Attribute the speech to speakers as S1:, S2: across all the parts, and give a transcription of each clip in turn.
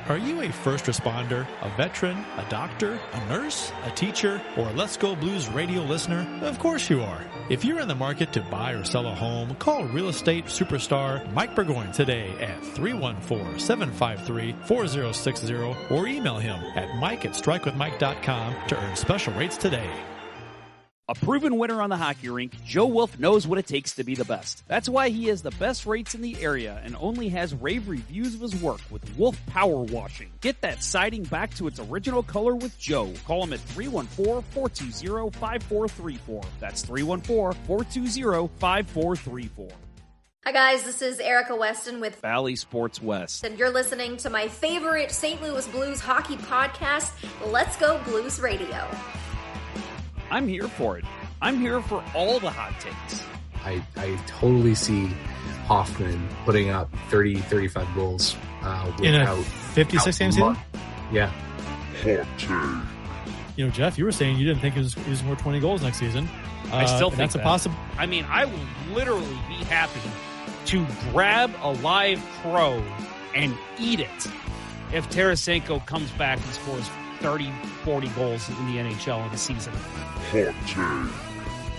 S1: Are you a first responder, a veteran, a doctor, a nurse, a teacher, or a Let's Go Blues radio listener? Of course you are. If you're in the market to buy or sell a home, call real estate superstar Mike Burgoyne today at 314-753-4060 or email him at mike@strikewithmike.com to earn special rates today.
S2: A proven winner on the hockey rink, Joe Wolf knows what it takes to be the best. That's why he has the best rates in the area and only has rave reviews of his work with Wolf Power Washing. Get that siding back to its original color with Joe. Call him at 314-420-5434. That's 314-420-5434.
S3: Hi guys, this is Erica Weston with
S2: Valley Sports West.
S3: And you're listening to my favorite St. Louis Blues hockey podcast, Let's Go Blues Radio.
S2: I'm here for it. I'm here for all the hot takes.
S4: I totally see Hoffman putting up 30, 35 goals
S1: in a 56-game season?
S4: Yeah.
S1: You know, Jeff, you were saying you didn't think he was going to score 20 goals next season.
S2: I still think
S1: that's
S2: that.
S1: A possible.
S2: I mean, I will literally be happy to grab a live crow and eat it if Tarasenko comes back and scores 30, 40 goals in the NHL in a season.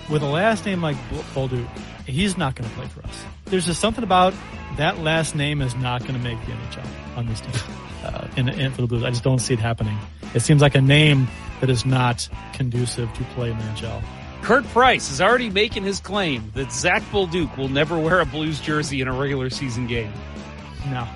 S1: With a last name like Bolduc, he's not going to play for us. There's just something about that last name is not going to make the NHL on this team. And for the Blues, I just don't see it happening. It seems like a name that is not conducive to play in the NHL.
S2: Kurt Price is already making his claim that Zach Bolduc will never wear a Blues jersey in a regular season game.
S1: No.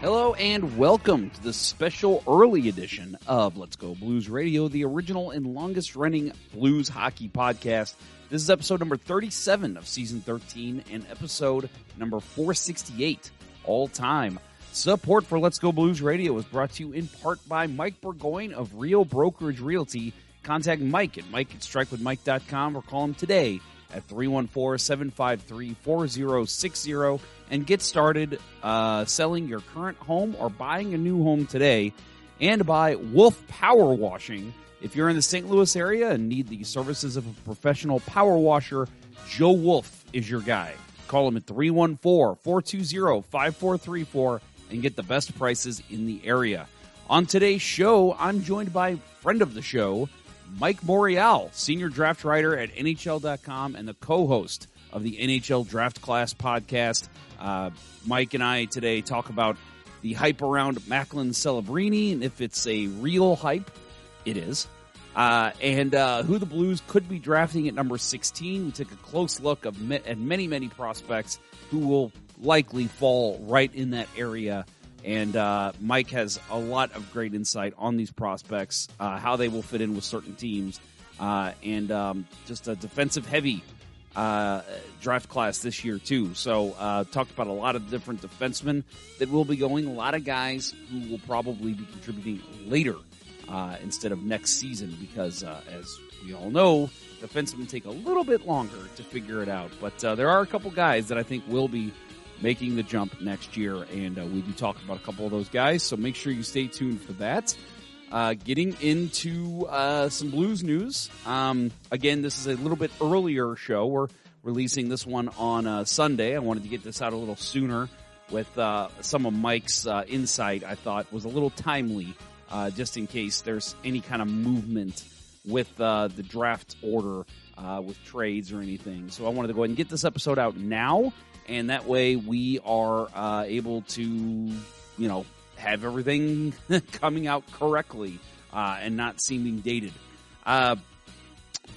S2: Hello and welcome to the special early edition of Let's Go Blues Radio, the original and longest running Blues hockey podcast. This is episode number 37 of season 13 and episode number 468 all time. Support for Let's Go Blues Radio is brought to you in part by Mike Burgoyne of Real Brokerage Realty. Contact Mike at strikewithmike.com or call him today at 314-753-4060 and get started selling your current home or buying a new home today. And by Wolf Power Washing. If you're in the St. Louis area and need the services of a professional power washer, Joe Wolf is your guy. Call him at 314-420-5434 and get the best prices in the area. On today's show, I'm joined by friend of the show, Mike Morreale, senior draft writer at NHL.com and the co-host of the NHL Draft Class podcast. Mike and I today talk about the hype around Macklin Celebrini, and if it's a real hype, it is. And who the Blues could be drafting at number 16. We take a close look at many, many prospects who will likely fall right in that area. And Mike has a lot of great insight on these prospects, how they will fit in with certain teams, and just a defensive-heavy draft class this year, too. So talked about a lot of different defensemen that will be going, a lot of guys who will probably be contributing later instead of next season because, as we all know, defensemen take a little bit longer to figure it out. But there are a couple guys that I think will be making the jump next year, and we do talk about a couple of those guys, so make sure you stay tuned for that. Getting into some Blues news. Again, this is a little bit earlier show. We're releasing this one on Sunday. I wanted to get this out a little sooner with some of Mike's insight. I thought was a little timely, just in case there's any kind of movement with the draft order with trades or anything. So I wanted to go ahead and get this episode out now, and that way we are able to, have everything coming out correctly and not seeming dated. So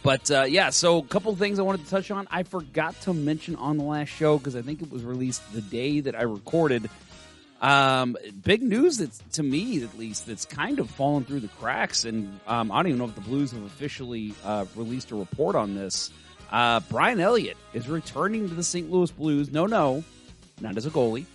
S2: a couple of things I wanted to touch on. I forgot to mention on the last show because I think it was released the day that I recorded. Big news that, to me at least, that's kind of fallen through the cracks, and I don't even know if the Blues have officially released a report on this. Brian Elliott is returning to the St. Louis Blues. No, not as a goalie.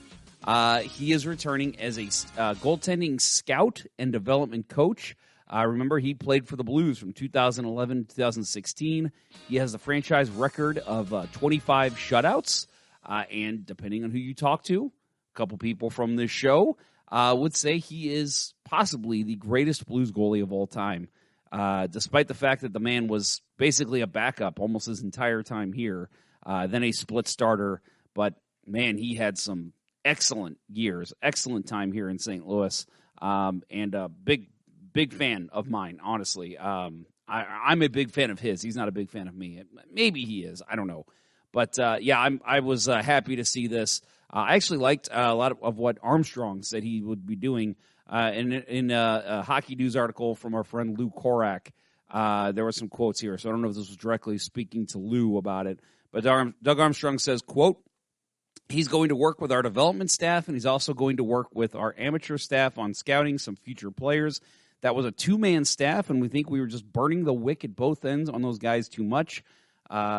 S2: He is returning as a goaltending scout and development coach. Remember, he played for the Blues from 2011 to 2016. He has the franchise record of 25 shutouts. And depending on who you talk to, a couple people from this show would say he is possibly the greatest Blues goalie of all time. Despite the fact that the man was basically a backup almost his entire time here, then a split starter. But, man, he had some excellent years, excellent time here in St. Louis, and a big fan of mine, honestly. I'm a big fan of his. He's not a big fan of me. Maybe he is. I don't know. But, I was happy to see this. I actually liked a lot of what Armstrong said he would be doing. In a Hockey News article from our friend Lou Korak, there were some quotes here. So I don't know if this was directly speaking to Lou about it. But Doug Armstrong says, quote, he's going to work with our development staff, and he's also going to work with our amateur staff on scouting some future players. That was a two-man staff, and we think we were just burning the wick at both ends on those guys too much.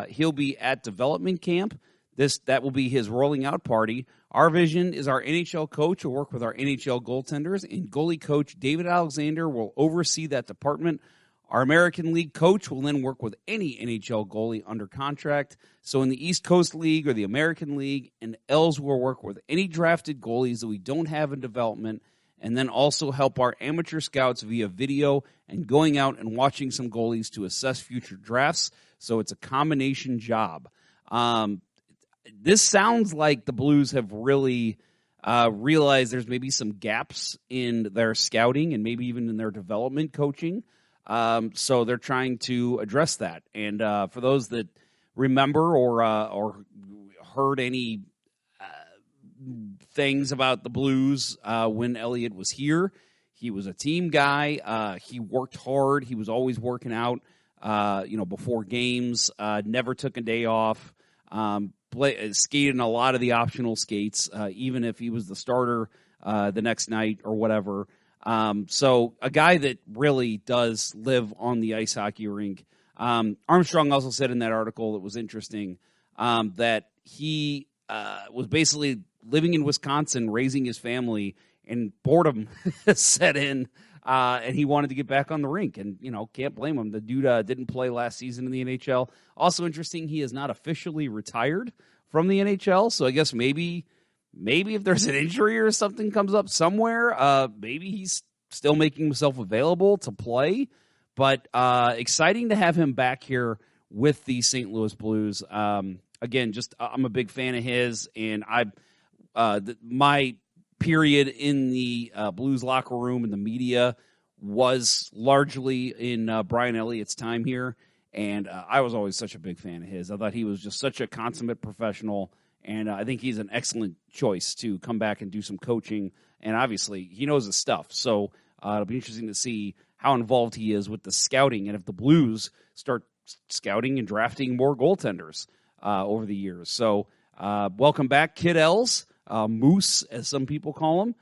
S2: He'll be at development camp. That will be his rolling out party. Our vision is our NHL coach will work with our NHL goaltenders, and goalie coach David Alexander will oversee that department. Our American League coach will then work with any NHL goalie under contract. So in the East Coast League or the American League, and Els will work with any drafted goalies that we don't have in development, and then also help our amateur scouts via video and going out and watching some goalies to assess future drafts. So it's a combination job. This sounds like the Blues have really realized there's maybe some gaps in their scouting and maybe even in their development coaching. So they're trying to address that. And for those that remember or heard any things about the Blues when Elliott was here, he was a team guy. He worked hard. He was always working out, before games. Never took a day off. Skated in a lot of the optional skates, even if he was the starter the next night or whatever. So a guy that really does live on the ice hockey rink. Armstrong also said in that article, it was interesting, that he was basically living in Wisconsin, raising his family, and boredom set in, and he wanted to get back on the rink. And, can't blame him. The dude didn't play last season in the NHL. Also interesting, he is not officially retired from the NHL, so I guess maybe if there's an injury or something comes up somewhere, maybe he's still making himself available to play. But exciting to have him back here with the St. Louis Blues. Again, I'm a big fan of his, and my period in the Blues locker room and the media was largely in Brian Elliott's time here, and I was always such a big fan of his. I thought he was just such a consummate professional, and I think he's an excellent choice to come back and do some coaching, and obviously he knows his stuff. So it'll be interesting to see how involved he is with the scouting, and if the Blues start scouting and drafting more goaltenders over the years. So welcome back, Kid Els, Moose, as some people call him.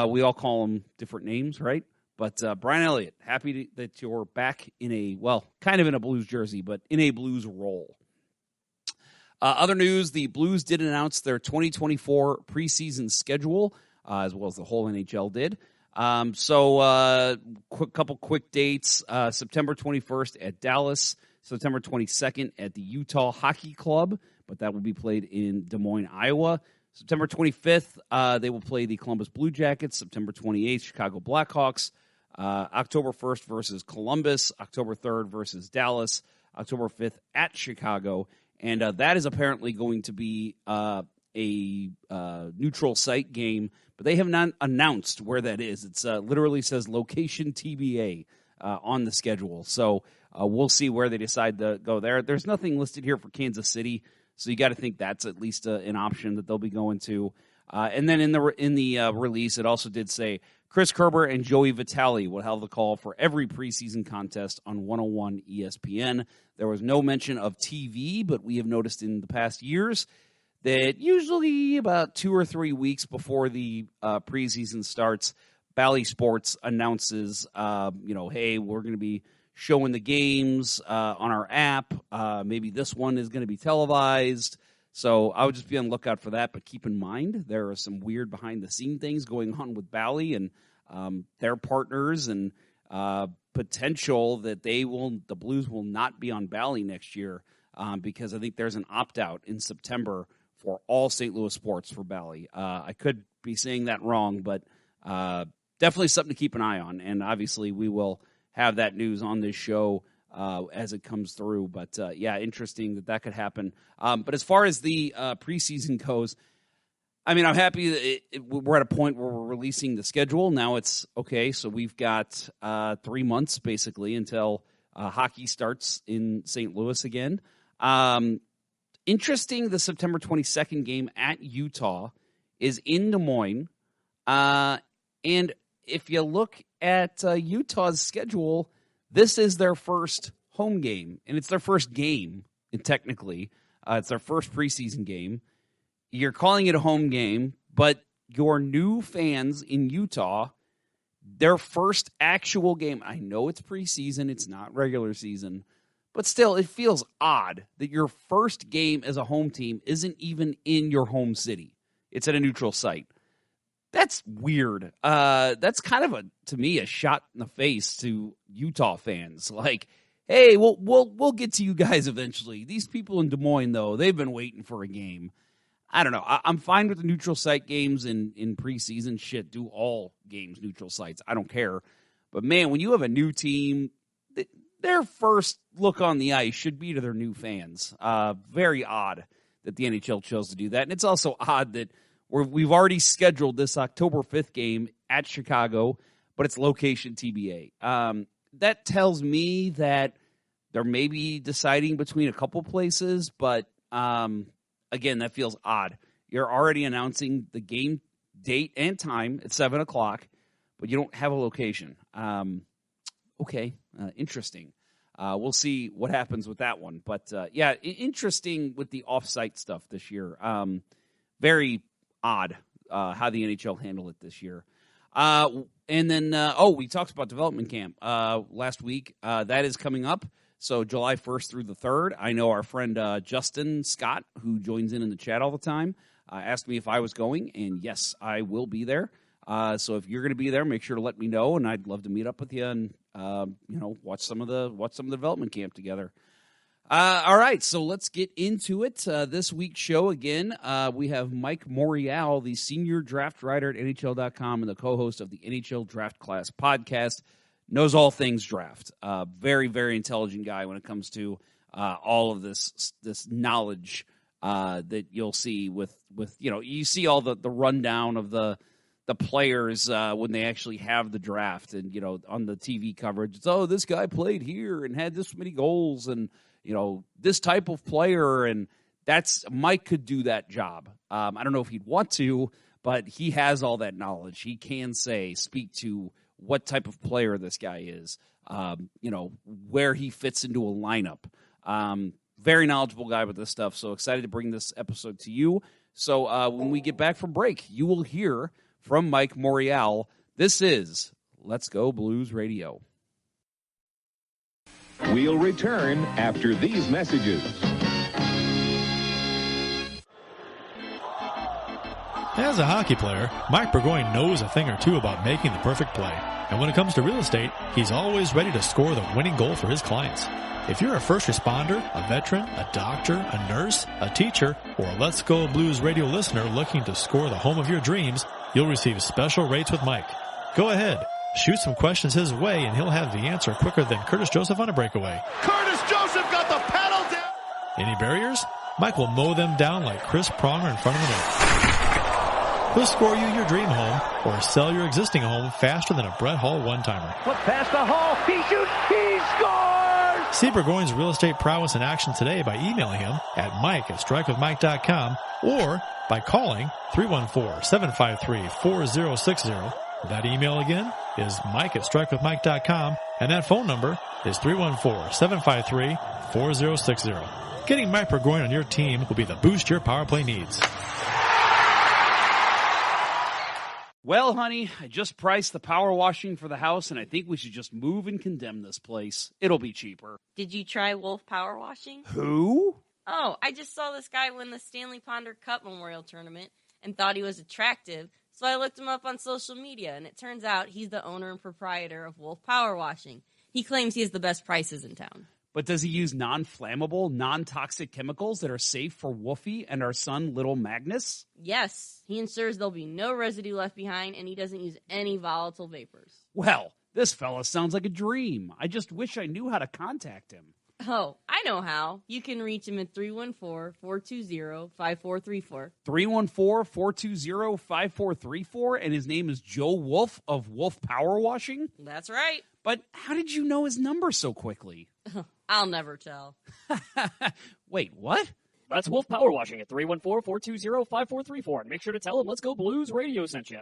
S2: We all call him different names, right? But Brian Elliott, happy that you're back in kind of in a Blues jersey, but in a Blues role. Other news, the Blues did announce their 2024 preseason schedule, as well as the whole NHL did. Couple quick dates. September 21st at Dallas, September 22nd at the Utah Hockey Club, but that will be played in Des Moines, Iowa. September 25th, they will play the Columbus Blue Jackets. September 28th, Chicago Blackhawks. October 1st versus Columbus. October 3rd versus Dallas. October 5th at Chicago. And that is apparently going to be a neutral site game, but they have not announced where that is. It's literally says location TBA on the schedule. So we'll see where they decide to go there. There's nothing listed here for Kansas City, so you got to think that's at least an option that they'll be going to. And then in the release, it also did say Chris Kerber and Joey Vitale will have the call for every preseason contest on 101 ESPN. There was no mention of TV, but we have noticed in the past years that usually about 2 or 3 weeks before the preseason starts, Bally Sports announces, hey, we're going to be showing the games on our app. Maybe this one is going to be televised. So I would just be on the lookout for that. But keep in mind, there are some weird behind-the-scene things going on with Bally and their partners, and potential that the Blues will not be on Bally next year because I think there's an opt-out in September for all St. Louis sports for Bally. I could be saying that wrong, but definitely something to keep an eye on. And obviously we will have that news on this show as it comes through. But, interesting that could happen. But as far as the preseason goes, I mean, I'm happy that we're at a point where we're releasing the schedule. Now it's okay, so we've got 3 months basically until hockey starts in St. Louis again. Interesting, the September 22nd game at Utah is in Des Moines. And if you look at Utah's schedule, this is their first home game, and it's their first game, and technically. It's their first preseason game. You're calling it a home game, but your new fans in Utah, their first actual game, I know it's preseason, it's not regular season, but still, it feels odd that your first game as a home team isn't even in your home city. It's at a neutral site. That's weird. That's kind of, to me, a shot in the face to Utah fans. Like, hey, we'll get to you guys eventually. These people in Des Moines, though, they've been waiting for a game. I don't know. I'm fine with the neutral site games in preseason. Shit, do all games neutral sites. I don't care. But, man, when you have a new team, their first look on the ice should be to their new fans. Very odd that the NHL chose to do that. And it's also odd that we've already scheduled this October 5th game at Chicago, but it's location TBA. That tells me that they're maybe deciding between a couple places, but again, that feels odd. You're already announcing the game date and time at 7 o'clock, but you don't have a location. Okay, interesting. We'll see what happens with that one. But, yeah, interesting with the off-site stuff this year. Very odd how the NHL handled it this year. And then, we talked about development camp last week. That is coming up. So July 1st through the 3rd. I know our friend Justin Scott, who joins in the chat all the time, asked me if I was going, and yes, I will be there. So if you're going to be there, make sure to let me know, and I'd love to meet up with you and watch some of the development camp together. All right, so let's get into it. This week's show, again, we have Mike Morreale, the senior draft writer at NHL.com and the co-host of the NHL Draft Class podcast. Knows all things draft. Very, very intelligent guy when it comes to all of this knowledge that you'll see with you see all the rundown of the players when they actually have the draft, and on the TV coverage, it's this guy played here and had this many goals and this type of player, and Mike could do that job. I don't know if he'd want to, but he has all that knowledge. He can speak to what type of player this guy is, where he fits into a lineup. Very knowledgeable guy with this stuff, so excited to bring this episode to you. So when we get back from break, you will hear from Mike Morreale. This is Let's Go Blues Radio.
S5: We'll return after these messages.
S6: As a hockey player, Mike Burgoyne knows a thing or two about making the perfect play. And when it comes to real estate, he's always ready to score the winning goal for his clients. If you're a first responder, a veteran, a doctor, a nurse, a teacher, or a Let's Go Blues Radio listener looking to score the home of your dreams, you'll receive special rates with Mike. Go ahead, shoot some questions his way, and he'll have the answer quicker than Curtis Joseph on a breakaway.
S7: Curtis Joseph got the paddle down!
S6: Any barriers? Mike will mow them down like Chris Pronger in front of the net. He'll score you your dream home or sell your existing home faster than a Brett Hall one-timer.
S7: Put past the Hall, he shoots, he scores!
S6: See Burgoyne's real estate prowess in action today by emailing him at mike@strikewithmike.com or by calling 314-753-4060. That email again is mike@strikewithmike.com, and that phone number is 314-753-4060. Getting Mike Burgoyne on your team will be the boost your power play needs.
S2: Well, honey, I just priced the power washing for the house, and I think we should just move and condemn this place. It'll be cheaper.
S8: Did you try Wolf Power Washing?
S2: Who?
S8: Oh, I just saw this guy win the Stanley Ponder Cup Memorial Tournament and thought he was attractive, so I looked him up on social media, and it turns out he's the owner and proprietor of Wolf Power Washing. He claims he has the best prices in town.
S2: But does he use non-flammable, non-toxic chemicals that are safe for Wolfie and our son, little Magnus?
S8: Yes. He ensures there'll be no residue left behind, and he doesn't use any volatile vapors.
S2: Well, this fella sounds like a dream. I just wish I knew how to contact him.
S8: Oh, I know how. You can reach him at 314-420-5434.
S2: 314-420-5434, and his name is Joe Wolf of Wolf Power Washing?
S8: That's right.
S2: But how did you know his number so quickly?
S8: I'll never tell.
S2: Wait, what?
S9: That's Wolf Power Washing at 314-420-5434. And make sure to tell him Let's Go Blues Radio sent you.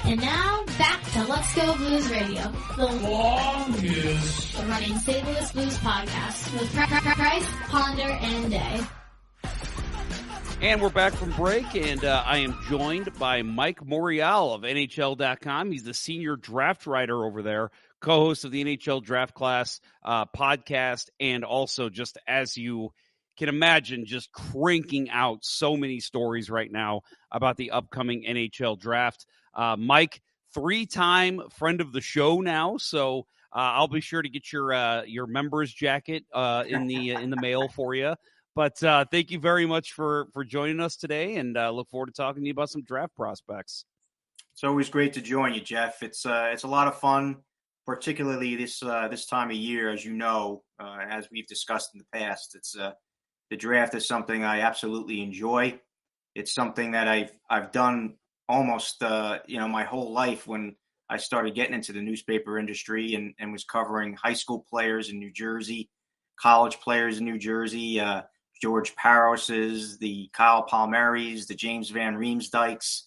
S10: And now, back to Let's Go Blues Radio, the longest running St. Louis Blues podcast with Price, Ponder, and Day.
S2: And we're back from break, and I am joined by Mike Morreale of NHL.com. He's the senior draft writer over there, co-host of the NHL Draft Class podcast, and also, just as you can imagine, just cranking out so many stories right now about the upcoming NHL Draft. Mike, 3-time friend of the show now, so I'll be sure to get your members jacket in the mail for you. But thank you very much for joining us today, and look forward to talking to you about some draft prospects.
S11: It's always great to join you, Jeff. It's a lot of fun, particularly this time of year, as you know, as we've discussed in the past. It's the draft is something I absolutely enjoy. It's something that I've done almost my whole life when I started getting into the newspaper industry and was covering high school players in New Jersey, college players in New Jersey, George Paros's, the Kyle Palmieri's, the James Van Riemsdykes,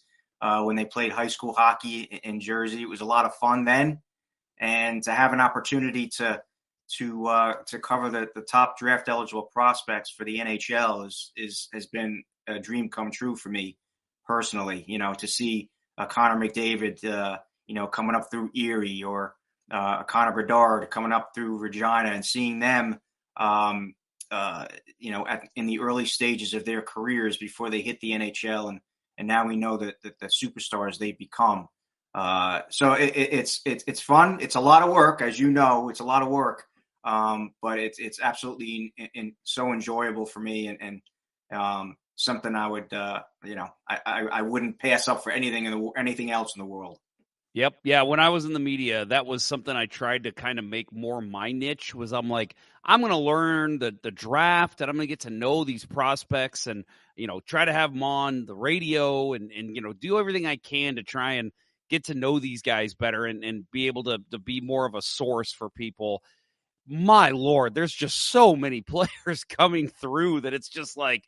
S11: when they played high school hockey in Jersey. It was a lot of fun then, and to have an opportunity to cover the top draft eligible prospects for the NHL has been a dream come true for me personally. To see Connor McDavid, coming up through Erie, or Connor Bedard coming up through Regina, and seeing them, in the early stages of their careers before they hit the NHL, and now we know that the superstars they've become. So it's fun. It's a lot of work, as you know. It's a lot of work, but it's absolutely so enjoyable for me, and something I would I wouldn't pass up for anything else in the world.
S2: Yep. Yeah. When I was in the media, that was something I tried to kind of make more my niche. Was I'm going to learn the draft, and I'm going to get to know these prospects, and try to have them on the radio, and do everything I can to try and get to know these guys better, and be able to be more of a source for people. My Lord, there's just so many players coming through that it's just like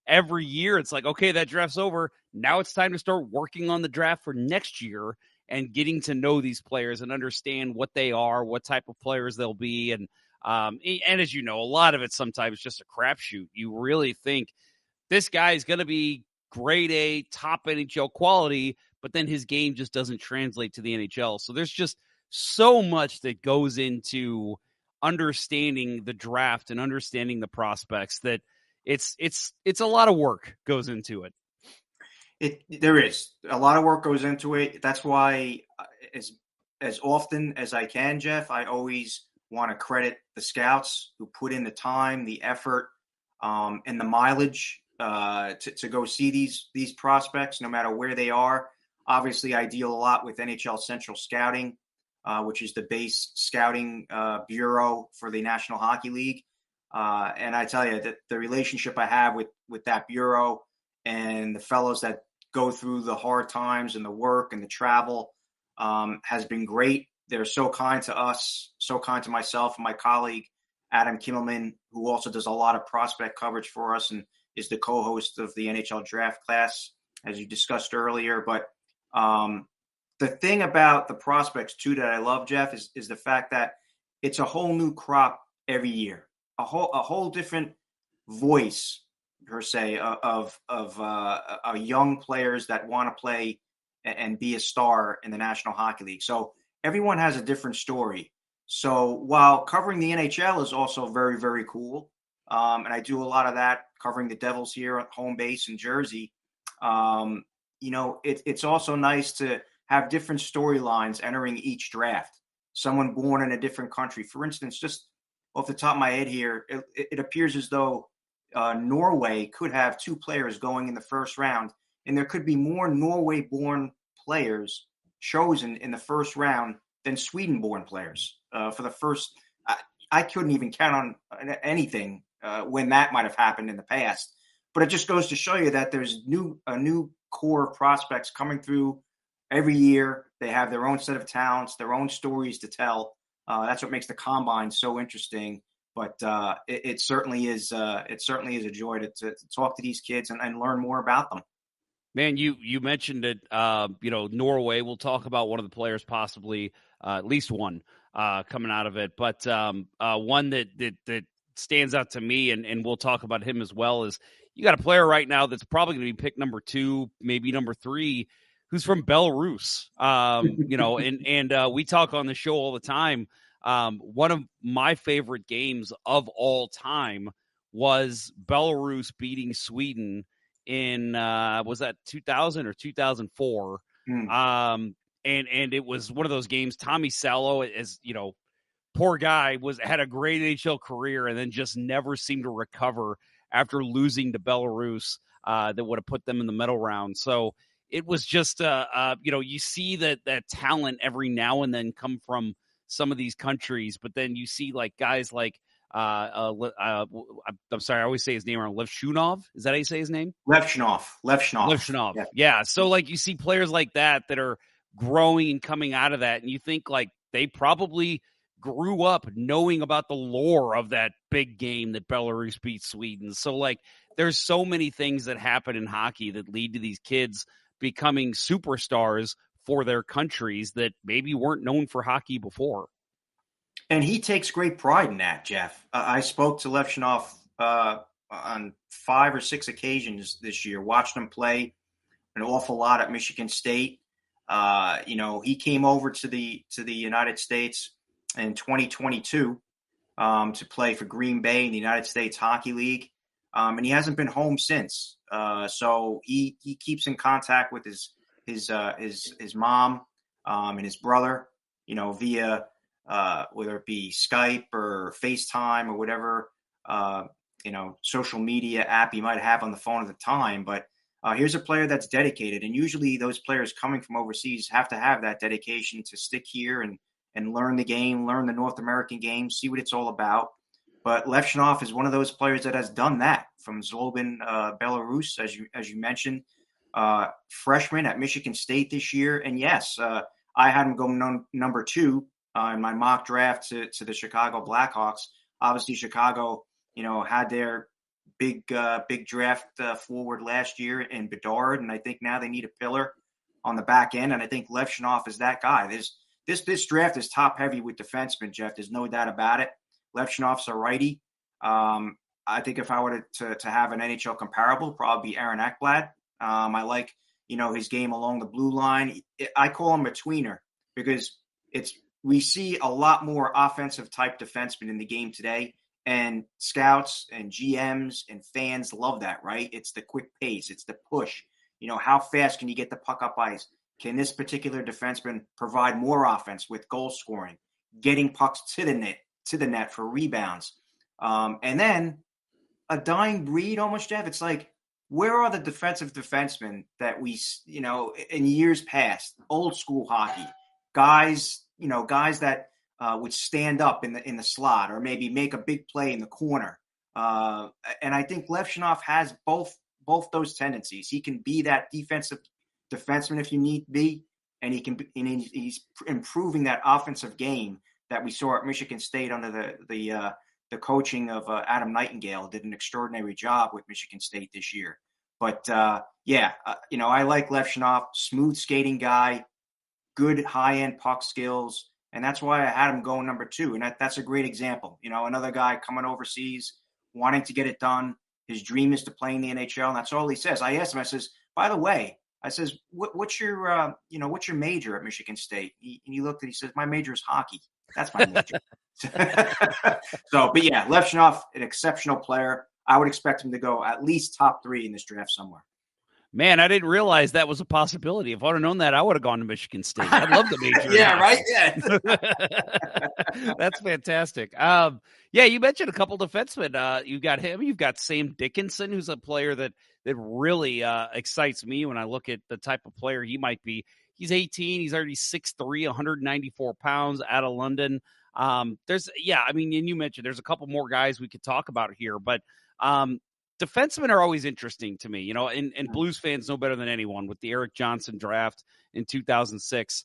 S2: every year it's like, okay, that draft's over. Now it's time to start working on the draft for next year and getting to know these players and understand what they are, what type of players they'll be. And as you know, a lot of it sometimes just a crapshoot. You really think this guy is going to be grade A, top NHL quality, but then his game just doesn't translate to the NHL. So there's just so much that goes into understanding the draft and understanding the prospects that it's a lot of work goes into it.
S11: There is a lot of work goes into it. That's why, as often as I can, Jeff, I always want to credit the scouts who put in the time, the effort, and the mileage to go see these prospects, no matter where they are. Obviously, I deal a lot with NHL Central Scouting, which is the base scouting bureau for the National Hockey League. And I tell you that the relationship I have with that bureau and the fellows that go through the hard times and the work and the travel has been great. They're so kind to us, so kind to myself and my colleague, Adam Kimmelman, who also does a lot of prospect coverage for us and is the co-host of the NHL Draft Class, as you discussed earlier. But the thing about the prospects, too, that I love, Jeff, is the fact that it's a whole new crop every year, a whole different voice, per se, of young players that want to play and be a star in the National Hockey League. So everyone has a different story. So while covering the NHL is also very, very cool, and I do a lot of that covering the Devils here at home base in Jersey, it's also nice to have different storylines entering each draft. Someone born in a different country. For instance, just off the top of my head here, it appears as though Norway could have 2 players going in the first round, and there could be more Norway-born players chosen in the first round than Sweden-born players for the first. I couldn't even count on anything when that might have happened in the past. But it just goes to show you that there's a new core of prospects coming through every year. They have their own set of talents, their own stories to tell. That's what makes the combine so interesting. But it certainly is. It certainly is a joy to talk to these kids and learn more about them.
S2: Man, you mentioned it. Norway. We'll talk about one of the players, possibly at least one coming out of it. But one that stands out to me, and we'll talk about him as well, is you got a player right now that's probably going to be picked number 2, maybe number 3, who's from Belarus. And we talk on the show all the time. One of my favorite games of all time was Belarus beating Sweden in was that 2000 or 2004? And it was one of those games. Tommy Salo, as you know, poor guy, had a great NHL career and then just never seemed to recover after losing to Belarus. That would have put them in the medal round. So it was just you see that talent every now and then come from some of these countries, but then you see like guys like I'm sorry, I always say his name wrong. Levshunov, is that how you say his name?
S11: Levshunov.
S2: Yeah. So like you see players like that are growing and coming out of that, and you think like they probably grew up knowing about the lore of that big game that Belarus beat Sweden. So like there's so many things that happen in hockey that lead to these kids becoming superstars for their countries that maybe weren't known for hockey before.
S11: And he takes great pride in that, Jeff. I spoke to Levshunov on 5 or 6 occasions this year, watched him play an awful lot at Michigan State. He came over to the United States in 2022 to play for Green Bay in the United States Hockey League, and he hasn't been home since. So he keeps in contact with his mom and his brother, via whether it be Skype or FaceTime or whatever, social media app you might have on the phone at the time. But here's a player that's dedicated. And usually those players coming from overseas have to have that dedication to stick here and learn the game, learn the North American game, see what it's all about. But Levshunov is one of those players that has done that from Zlobin, Belarus, as you mentioned, freshman at Michigan State this year. And yes, I had him go number 2 in my mock draft to the Chicago Blackhawks. Obviously, Chicago, had their big draft forward last year in Bedard, and I think now they need a pillar on the back end. And I think Levshunov is that guy. This draft is top heavy with defensemen, Jeff. There's no doubt about it. Levshunov's a righty. I think if I were to have an NHL comparable, probably be Aaron Ekblad. I like, his game along the blue line. I call him a tweener because we see a lot more offensive type defensemen in the game today, and scouts and GMs and fans love that, right? It's the quick pace. It's the push. How fast can you get the puck up ice? Can this particular defenseman provide more offense with goal scoring, getting pucks to the net for rebounds? And then a dying breed almost, Jeff. It's like, where are the defensive defensemen that we, in years past, old school hockey, guys that would stand up in the slot or maybe make a big play in the corner. And I think Levshunov has both those tendencies. He can be that defensive defenseman if you need be, and he's improving that offensive game that we saw at Michigan State under the coaching of Adam Nightingale. Did an extraordinary job with Michigan State this year. But I like Levshunov, smooth skating guy, good high-end puck skills, and that's why I had him going number 2. And that's a great example. Another guy coming overseas, wanting to get it done. His dream is to play in the NHL, and that's all he says. I asked him, I says, by the way, what's your major at Michigan State? And he looked at, he says, my major is hockey. That's my major. But yeah, Levshunov, an exceptional player. I would expect him to go at least top 3 in this draft somewhere.
S2: Man, I didn't realize that was a possibility. If I would have known that, I would have gone to Michigan State. I'd love to major.
S11: Yeah, right? Yeah.
S2: That's fantastic. You mentioned a couple defensemen. You got him. You've got Sam Dickinson, who's a player that really excites me when I look at the type of player he might be. He's 18. He's already 6'3", 194 pounds, out of London. There's, I mean, and you mentioned there's a couple more guys we could talk about here, but defensemen are always interesting to me, you know, and Blues fans know better than anyone with the Erik Johnson draft in 2006.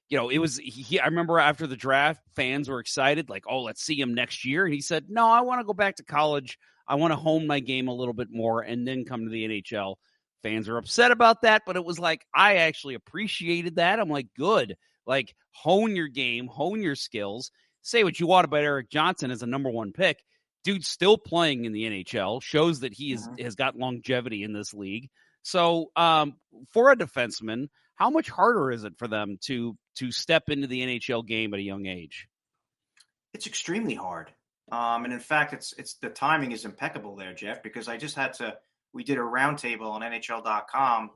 S2: You know, it was, I remember after the draft, fans were excited, like, oh, let's see him next year. And he said, no, I want to go back to college. I want to hone my game a little bit more and then come to the NHL. Fans are upset about that, but it was like, I actually appreciated that. I'm like, good. Like, hone your game, hone your skills. Say what you want about Erik Johnson as a number one pick. Dude's still playing in the NHL, shows that he has got longevity in this league. So for a defenseman, how much harder is it for them to step into the NHL game at a young age?
S11: It's extremely hard. And in fact, it's the timing is impeccable there, Jeff, because I just had to, we did a roundtable on NHL.com.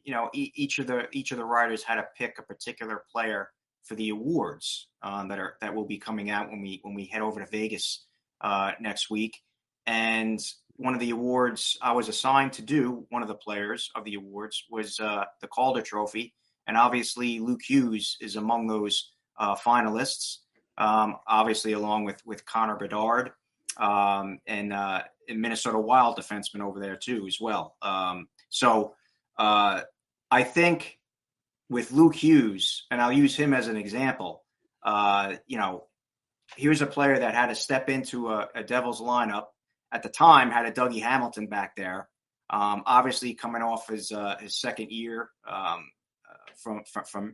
S11: You know, each of the writers had to pick a particular player for the awards that will be coming out when we head over to Vegas next week. And one of the awards I was assigned to do, one of the players of the awards was the Calder Trophy, and obviously Luke Hughes is among those finalists. Obviously, along with Connor Bedard and Minnesota Wild defenseman over there too as well. So I think with Luke Hughes, and I'll use him as an example, you know, here's a player that had to step into a Devils lineup. At the time, had a Dougie Hamilton back there, obviously coming off his second year from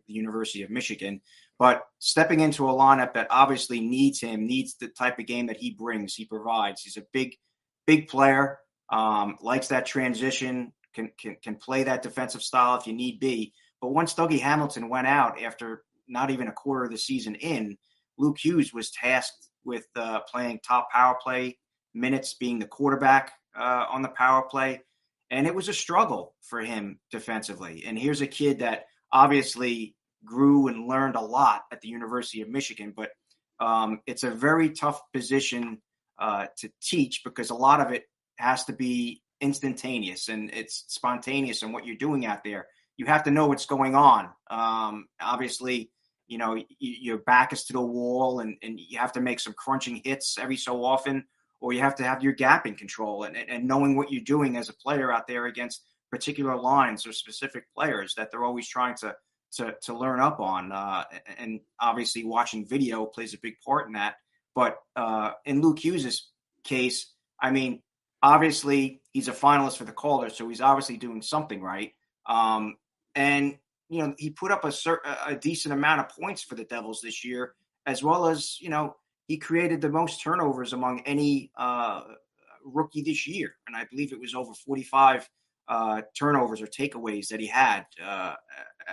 S11: the University of Michigan, but stepping into a lineup that obviously needs the type of game that he brings, he provides. He's a big player, likes that transition, can play that defensive style if you need be. But once Dougie Hamilton went out after not even a quarter of the season in, Luke Hughes was tasked with playing top power play minutes, being the quarterback on the power play. And it was a struggle for him defensively. And here's a kid that obviously grew and learned a lot at the University of Michigan, but it's a very tough position to teach because a lot of it has to be instantaneous and it's spontaneous in what you're doing out there. You have to know what's going on. Obviously, you know, your back is to the wall and you have to make some crunching hits every so often, or you have to have your gap in control and knowing what you're doing as a player out there against particular lines or specific players that they're always trying to learn up on. And obviously watching video plays a big part in that. But in Luke Hughes' case, I mean, obviously he's a finalist for the Calder, so he's obviously doing something right. And, you know, he put up a decent amount of points for the Devils this year, as well as, you know, he created the most turnovers among any rookie this year. And I believe it was over 45 turnovers or takeaways that he had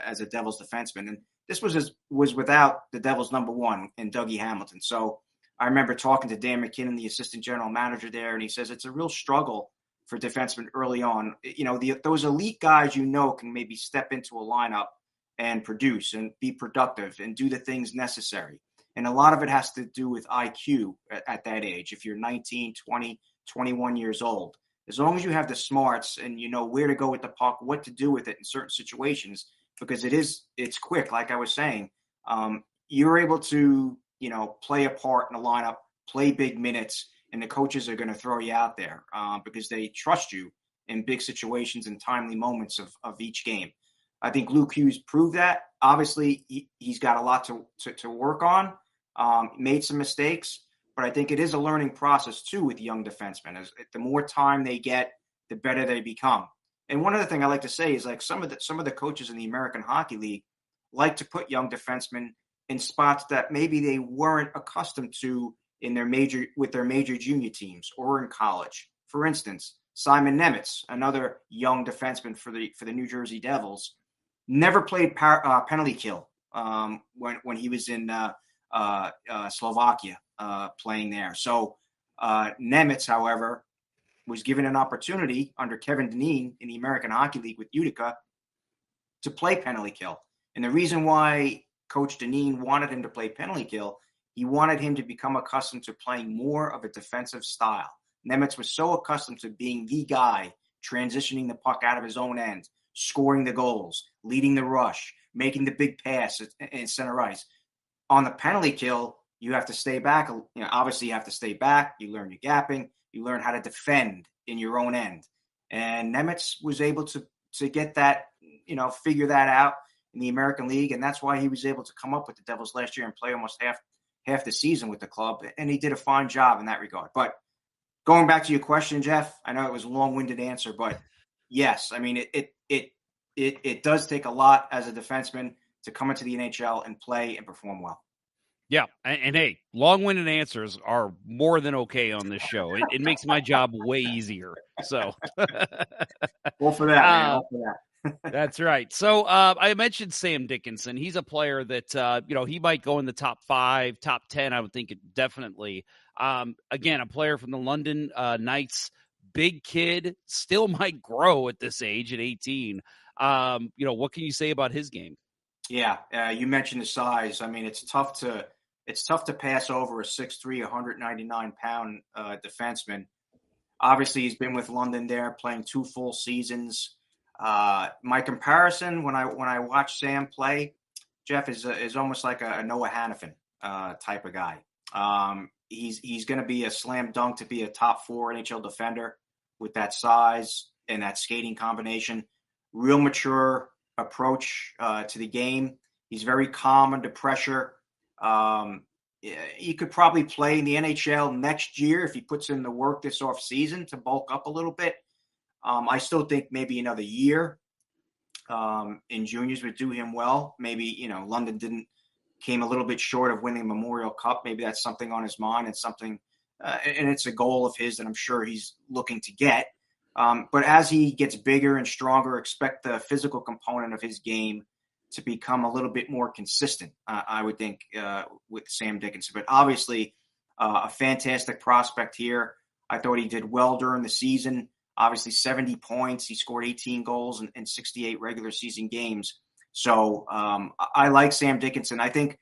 S11: as a Devils defenseman. And this was without the Devils number one in Dougie Hamilton. So I remember talking to Dan McKinnon, the assistant general manager there, and he says it's a real struggle for defensemen early on. You know, those elite guys, you know, can maybe step into a lineup and produce and be productive and do the things necessary. And a lot of it has to do with IQ at that age. If you're 19, 20, 21 years old, as long as you have the smarts and you know where to go with the puck, what to do with it in certain situations, because it's quick. Like I was saying, you're able to, you know, play a part in a lineup, play big minutes, and the coaches are going to throw you out there because they trust you in big situations and timely moments of each game. I think Luke Hughes proved that. Obviously, he's got a lot to work on. Made some mistakes, but I think it is a learning process too with young defensemen. As the more time they get, the better they become. And one other thing I like to say is, like, some of the coaches in the American Hockey League like to put young defensemen in spots that maybe they weren't accustomed to with their major junior teams or in college. For instance, Simon Nemec, another young defenseman for the New Jersey Devils, never played penalty kill when he was in Slovakia playing there. So Nemec, however, was given an opportunity under Kevin Dineen in the American Hockey League with Utica to play penalty kill. And the reason why Coach Dineen wanted him to play penalty kill, he wanted him to become accustomed to playing more of a defensive style. Nemec was so accustomed to being the guy, transitioning the puck out of his own end, scoring the goals, leading the rush, making the big pass in center ice. on the penalty kill, you have to stay back. Obviously you have to stay back. You learn your gapping. You learn how to defend in your own end. And Nemitz was able to get that, figure that out in the American League. And that's why he was able to come up with the Devils last year and play almost half the season with the club. And he did a fine job in that regard. But going back to your question, Jeff, I know it was a long-winded answer, but yes, I mean, it does take a lot as a defenseman to come into the NHL and play and perform well.
S2: Yeah, and hey, long-winded answers are more than okay on this show. It makes my job way easier. So,
S11: all for that, man. All for that.
S2: That's right. So I mentioned Sam Dickinson. He's a player that he might go in the top 5, top 10. I would think definitely. Again, a player from the London Knights. Big kid, still might grow at this age at 18. What can you say about his game?
S11: Yeah, you mentioned the size. I mean, it's tough to pass over a 6'3", 199-pound defenseman. Obviously, he's been with London there, playing 2 full seasons. My comparison when I watch Sam play, Jeff, is almost like a Noah Hannafin type of guy. He's going to be a slam dunk to be a top 4 NHL defender with that size and that skating combination. Real mature approach to the game. He's very calm under pressure. He could probably play in the NHL next year if he puts in the work this off season to bulk up a little bit. I still think maybe another year in juniors would do him well. Maybe, London came a little bit short of winning Memorial Cup. Maybe that's something on his mind and something, and it's a goal of his that I'm sure he's looking to get. But as he gets bigger and stronger, expect the physical component of his game to become a little bit more consistent, I would think, with Sam Dickinson. But obviously, a fantastic prospect here. I thought he did well during the season. Obviously, 70 points. He scored 18 goals in 68 regular season games. So I like Sam Dickinson. I think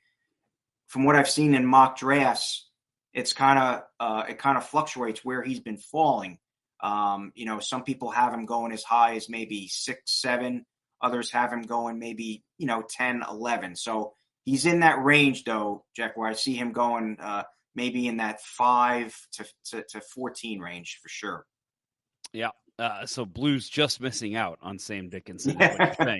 S11: from what I've seen in mock drafts, it kind of fluctuates where he's been falling. Some people have him going as high as maybe 6, 7. Others have him going maybe, 10, 11. So he's in that range, though, Jeff, where I see him going maybe in that 5 to 14 range for sure.
S2: Yeah. So Blues just missing out on Sam Dickinson, is what you're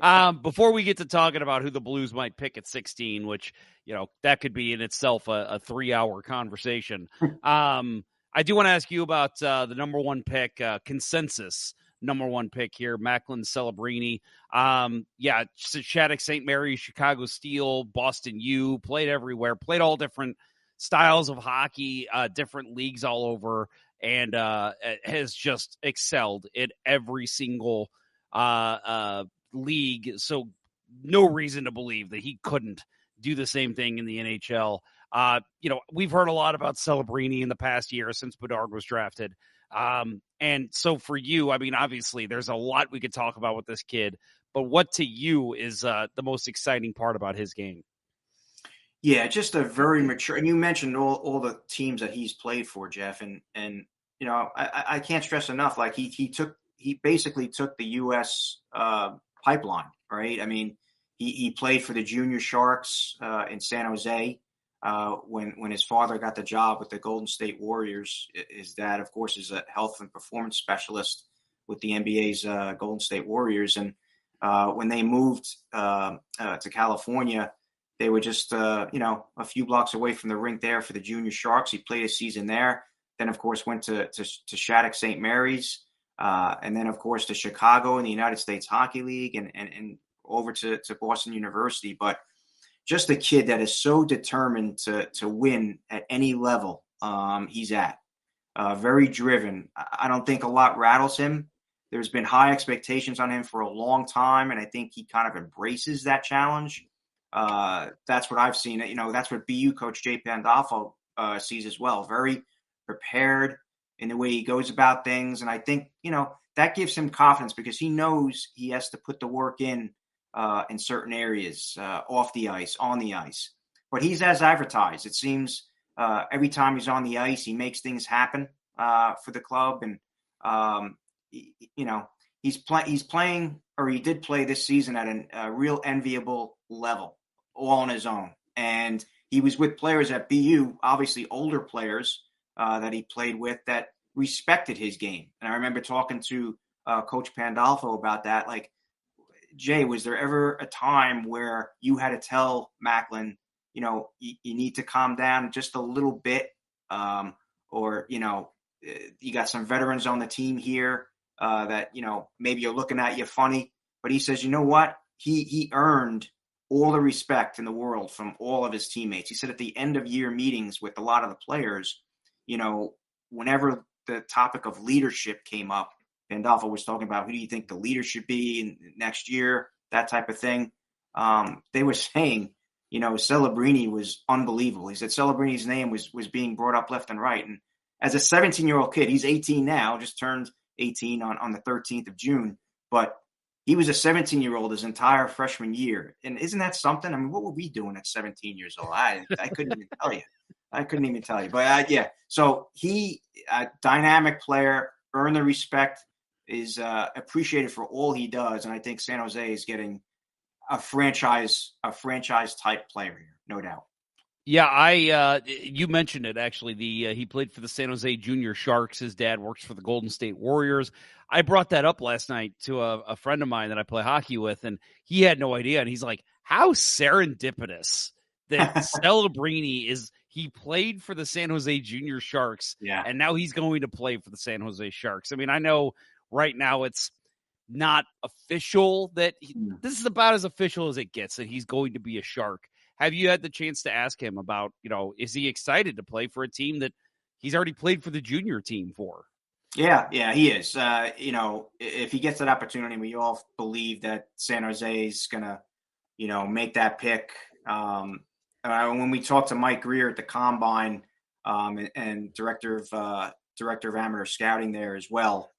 S2: saying. Before we get to talking about who the Blues might pick at 16, which, that could be in itself a 3-hour conversation. I do want to ask you about the number 1 pick, consensus number 1 pick here, Macklin Celebrini. Shattuck St. Mary's, Chicago Steel, Boston U, played everywhere, played all different styles of hockey, different leagues all over, and has just excelled in every single league. So no reason to believe that he couldn't do the same thing in the NHL. We've heard a lot about Celebrini in the past year since Bedard was drafted. And so for you, I mean, obviously there's a lot we could talk about with this kid, but what to you is the most exciting part about his game?
S11: Yeah, just a very mature, and you mentioned all the teams that he's played for, Jeff, and I can't stress enough, like he basically took the U.S. pipeline, right? I mean, he played for the Junior Sharks in San Jose when his father got the job with the Golden State Warriors. His dad, of course, is a health and performance specialist with the NBA's Golden State Warriors, and when they moved to California, they were just, a few blocks away from the rink there for the Junior Sharks. He played a season there. Then, of course, went to Shattuck St. Mary's, and then, of course, to Chicago in the United States Hockey League and over to Boston University. But just a kid that is so determined to win at any level he's at. Very driven. I don't think a lot rattles him. There's been high expectations on him for a long time, and I think he kind of embraces that challenge. That's what I've seen. That's what BU coach Jay Pandolfo sees as well. Very prepared in the way he goes about things. And I think, that gives him confidence because he knows he has to put the work in certain areas, off the ice, on the ice. But he's as advertised. It seems every time he's on the ice, he makes things happen for the club. And, he's playing, or he did play this season at a real enviable level. all on his own. And he was with players at BU, obviously older players that he played with that respected his game. And I remember talking to Coach Pandolfo about that. Like, Jay, was there ever a time where you had to tell Macklin, you know, you need to calm down just a little bit, or, you know, you got some veterans on the team here that, you know, maybe you're looking at you funny. But he says, you know what? He earned all the respect in the world from all of his teammates. He said at the end of year meetings with a lot of the players, you know, whenever the topic of leadership came up, Pandolfo was talking about who do you think the leader should be in next year, that type of thing. They were saying, you know, Celebrini was unbelievable. He said Celebrini's name was being brought up left and right. And as a 17-year-old kid, he's 18 now, just turned 18 on the 13th of June. But he was a 17-year-old his entire freshman year. And isn't that something? I mean, what were we doing at 17 years old? I couldn't even tell you. I couldn't even tell you. But, yeah, so he, a dynamic player, earned the respect, is appreciated for all he does. And I think San Jose is getting a franchise type player here, no doubt.
S2: Yeah, you mentioned it actually. He played for the San Jose Junior Sharks. His dad works for the Golden State Warriors. I brought that up last night to a friend of mine that I play hockey with, and he had no idea. And he's like, "How serendipitous that Celebrini he played for the San Jose Junior Sharks, and now he's going to play for the San Jose Sharks." I mean, I know right now it's not official that this is about as official as it gets that he's going to be a Shark. Have you had the chance to ask him about, you know, is he excited to play for a team that he's already played for the junior team for?
S11: Yeah, he is. You know, if he gets that opportunity, we all believe that San Jose is going to, you know, make that pick. When we talked to Mike Greer at the Combine and director of amateur scouting there as well,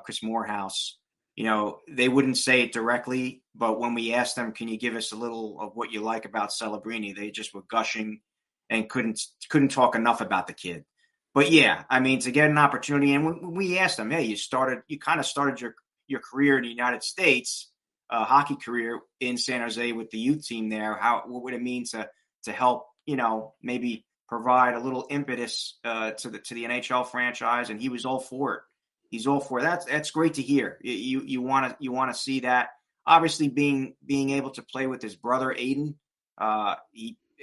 S11: Chris Morehouse, you know, they wouldn't say it directly, but when we asked them, can you give us a little of what you like about Celebrini? They just were gushing and couldn't talk enough about the kid. But yeah, I mean, to get an opportunity, and when we asked them, hey, you kind of started your career in the United States, hockey career in San Jose with the youth team there. What would it mean to help, you know, maybe provide a little impetus to the NHL franchise? And he was all for it. He's all for it. That's great to hear. You want to see that. Obviously, being able to play with his brother Aiden.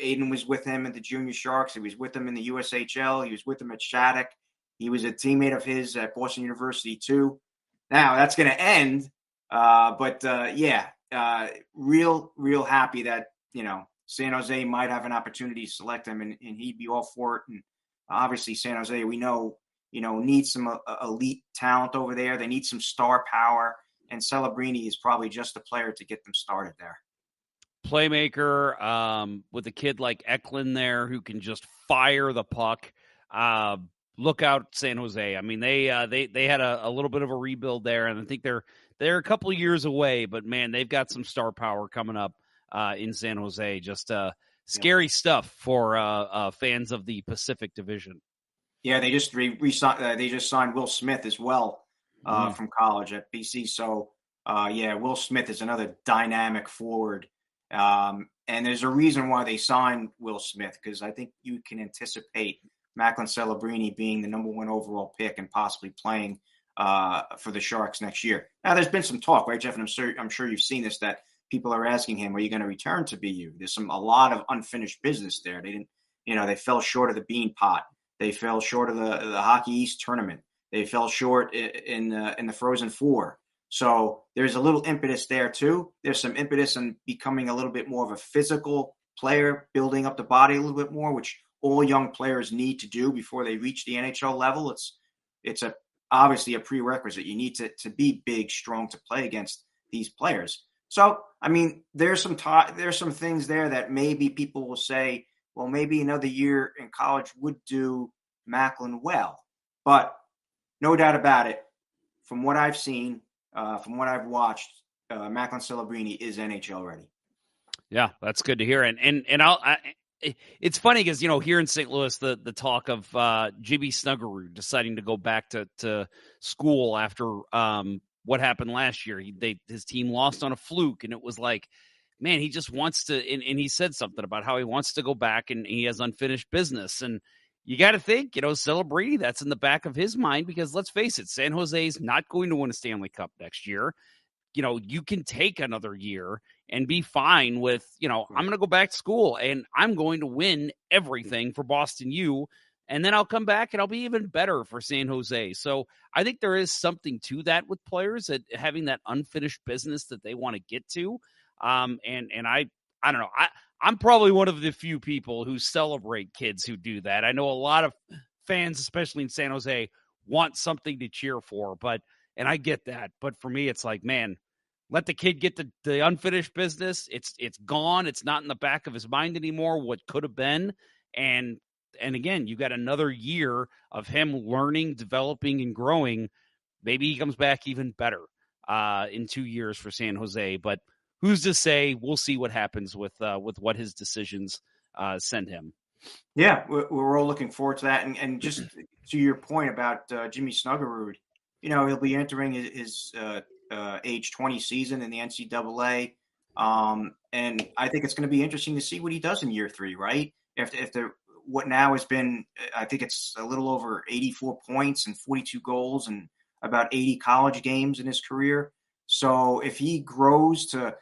S11: Aiden was with him at the Junior Sharks. He was with him in the USHL. He was with him at Shattuck. He was a teammate of his at Boston University too. Now that's going to end. Real happy that, you know, San Jose might have an opportunity to select him, and he'd be all for it. And obviously, San Jose, we know, you know, needs some elite talent over there. They need some star power, and Celebrini is probably just a player to get them started there.
S2: Playmaker with a kid like Eklund there who can just fire the puck. Look out, San Jose. I mean, they had a little bit of a rebuild there, and I think they're a couple of years away. But man, they've got some star power coming up in San Jose. Just scary stuff for fans of the Pacific Division.
S11: Yeah, they just they just signed Will Smith as well from college at BC. So Will Smith is another dynamic forward. And there's a reason why they signed Will Smith, because I think you can anticipate Macklin Celebrini being the number one overall pick and possibly playing for the Sharks next year. Now, there's been some talk, right, Jeff? And I'm sure you've seen this, that people are asking him, are you going to return to BU? There's a lot of unfinished business there. They didn't, you know, they fell short of the Bean Pot. They fell short of the Hockey East tournament. They fell short in the Frozen Four. So there's a little impetus there too. There's some impetus in becoming a little bit more of a physical player, building up the body a little bit more, which all young players need to do before they reach the NHL level. It's obviously a prerequisite. You need to be big, strong to play against these players. So, I mean, there's some things there that maybe people will say, well, maybe another year in college would do Macklin well. But no doubt about it, from what I've seen, from what I've watched, Macklin Celebrini is NHL ready.
S2: Yeah, that's good to hear. And it's funny because, you know, here in St. Louis, the talk of Jimmy Snuggerud deciding to go back to school after what happened last year. His team lost on a fluke, and it was like, man, he just wants to, and he said something about how he wants to go back and he has unfinished business. And you got to think, Celebrini, that's in the back of his mind, because let's face it, San Jose's not going to win a Stanley Cup next year. You can take another year and be fine with, I'm going to go back to school and I'm going to win everything for Boston U. And then I'll come back and I'll be even better for San Jose. So I think there is something to that with players, that having that unfinished business that they want to get to. And I don't know. I'm probably one of the few people who celebrate kids who do that. I know a lot of fans, especially in San Jose, want something to cheer for, and I get that. But for me, it's like, man, let the kid get the unfinished business. It's gone. It's not in the back of his mind anymore, what could have been. And again, you got another year of him learning, developing, and growing. Maybe he comes back even better in 2 years for San Jose. But who's to say? We'll see what happens with what his decisions send him.
S11: Yeah, we're all looking forward to that. And just to your point about Jimmy Snuggerud, he'll be entering his age 20 season in the NCAA. And I think it's going to be interesting to see what he does in year 3, right? If what now has been, I think it's a little over 84 points and 42 goals and about 80 college games in his career. So if he grows to,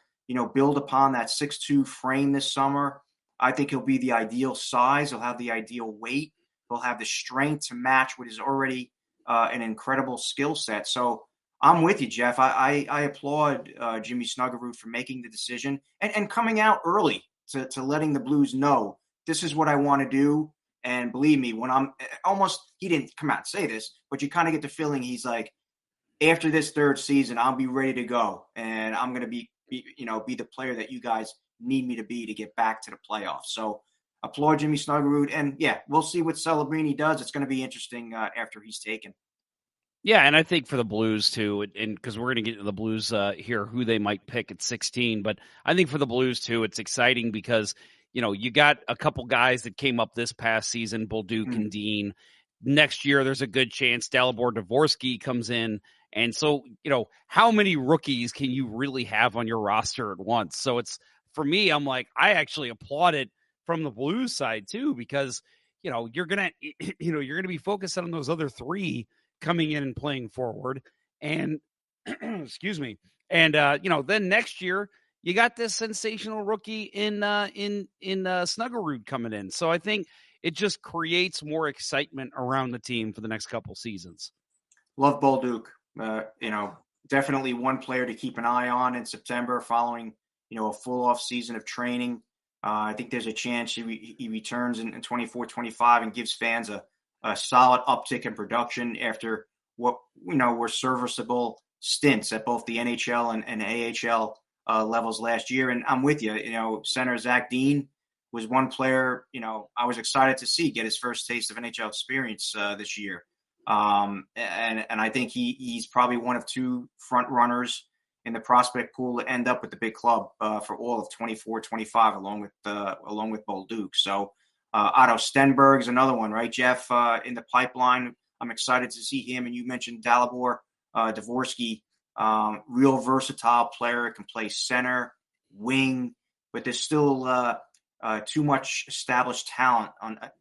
S11: build upon that 6'2" frame this summer, I think he'll be the ideal size. He'll have the ideal weight. He'll have the strength to match what is already an incredible skill set. So I'm with you, Jeff. I applaud Jimmy Snuggerud for making the decision and coming out early to letting the Blues know, this is what I want to do. And believe me, when he didn't come out and say this, but you kind of get the feeling he's like, after this third season, I'll be ready to go. And I'm going to be the player that you guys need me to be to get back to the playoffs. So applaud Jimmy Snuggerud. And yeah, we'll see what Celebrini does. It's going to be interesting after he's taken.
S2: Yeah, and I think for the Blues too, and because we're going to get to the Blues here, who they might pick at 16, but I think for the Blues too, it's exciting because, you got a couple guys that came up this past season, Bolduc and Dean. Next year, there's a good chance Dalibor Dvorsky comes in. And so, how many rookies can you really have on your roster at once? So it's, for me, I'm like, I actually applaud it from the Blues side too, because, you're going to be focused on those other 3 coming in and playing forward. And excuse me. And then next year you got this sensational rookie in Snuggerud coming in. So I think it just creates more excitement around the team for the next couple seasons.
S11: Love Bolduc. Definitely one player to keep an eye on in September following, a full off season of training. I think there's a chance he returns in 24-25 and gives fans a solid uptick in production after what, were serviceable stints at both the NHL and AHL levels last year. And I'm with you, center Zach Dean was one player, I was excited to see get his first taste of NHL experience this year. And I think he's probably one of 2 front runners in the prospect pool to end up with the big club for all of 24-25, along with Bolduc. So Otto Stenberg is another one, right, Jeff? In the pipeline, I'm excited to see him. And you mentioned Dalibor Dvorsky, real versatile player, can play center, wing, but there's still too much established talent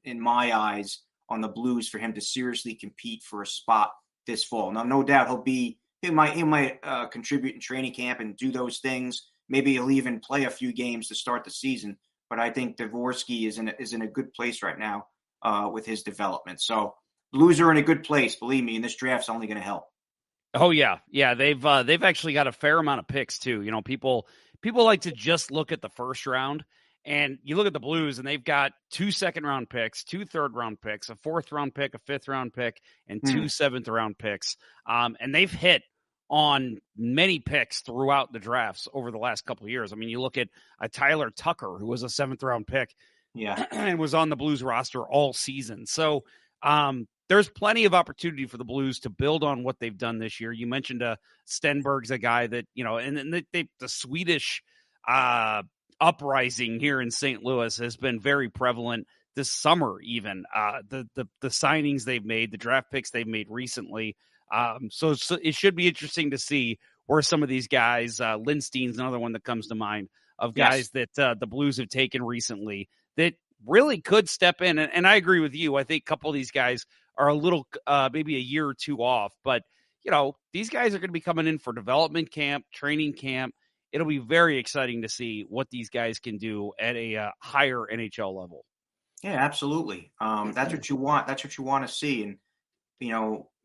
S11: in my eyes on the Blues for him to seriously compete for a spot this fall. Now, no doubt he might contribute in training camp and do those things. Maybe he'll even play a few games to start the season. But I think Dvorsky is in a good place right now with his development. So Blues are in a good place, believe me, and this draft's only going to help.
S2: Oh yeah. They've actually got a fair amount of picks too. People like to just look at the first round. And you look at the Blues, and they've got 2 second-round picks, 2 third-round picks, a 4th-round pick, a 5th-round pick, and 2 7th-round picks. And they've hit on many picks throughout the drafts over the last couple of years. I mean, you look at Tyler Tucker, who was a 7th-round pick, and was on the Blues roster all season. So there's plenty of opportunity for the Blues to build on what they've done this year. You mentioned Stenberg's a guy that, and the Swedish uprising here in St. Louis has been very prevalent this summer. Even the signings they've made, the draft picks they've made recently. So it should be interesting to see where some of these guys, Lindstein's another one that comes to mind, of guys that the Blues have taken recently that really could step in. And I agree with you. I think a couple of these guys are a little, maybe a year or two off. But, these guys are going to be coming in for development camp, training camp. It'll be very exciting to see what these guys can do at a higher NHL level.
S11: Yeah, absolutely. That's what you want. That's what you want to see. And,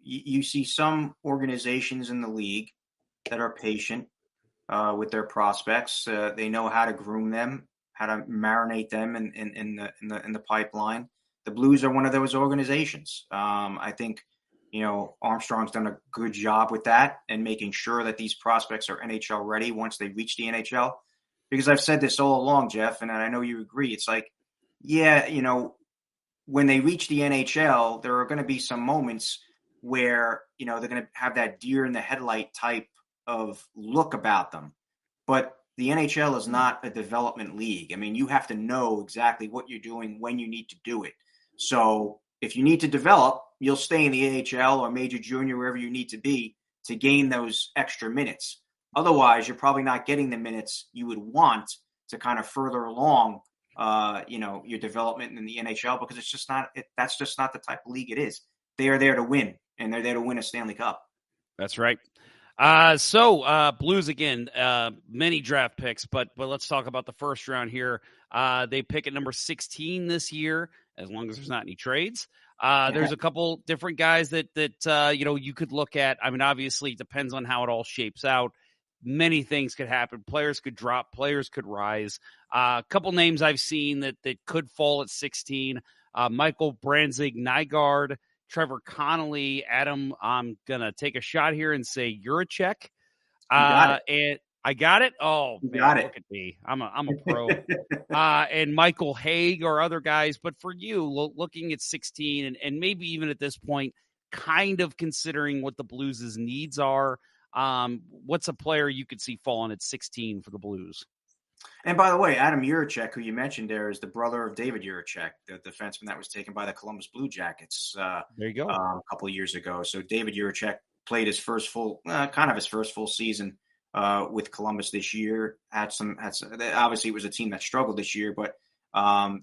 S11: you see some organizations in the league that are patient with their prospects. They know how to groom them, how to marinate them in the pipeline. The Blues are one of those organizations. I think, Armstrong's done a good job with that and making sure that these prospects are NHL ready once they reach the NHL. Because I've said this all along, Jeff, and I know you agree. It's like, when they reach the NHL, there are going to be some moments where, they're going to have that deer in the headlight type of look about them. But the NHL is not a development league. I mean, you have to know exactly what you're doing when you need to do it. So if you need to develop, you'll stay in the AHL or major junior, wherever you need to be to gain those extra minutes. Otherwise, you're probably not getting the minutes you would want to kind of further along, your development in the NHL, because it's just not, that's just not the type of league it is. They are there to win, and they're there to win a Stanley Cup.
S2: That's right. So Blues again, many draft picks, but let's talk about the first round here. They pick at number 16 this year, as long as there's not any trades. There's a couple different guys that you could look at. I mean, obviously it depends on how it all shapes out. Many things could happen. Players could drop, players could rise. A couple names I've seen that could fall at 16. Michael Branzig-Nygaard, Trevor Connolly. Adam, I'm going to take a shot here and say Juracek. And I got it? Oh, man, look at me. I'm a pro. And Michael Haig or other guys. But for you, looking at 16 and maybe even at this point, kind of considering what the Blues' needs are, what's a player you could see falling at 16 for the Blues?
S11: And by the way, Adam Juracek, who you mentioned there, is the brother of David Juracek, the defenseman that was taken by the Columbus Blue Jackets.
S2: There you go.
S11: A couple of years ago. So David Juracek played his first full season with Columbus this year. Obviously it was a team that struggled this year, but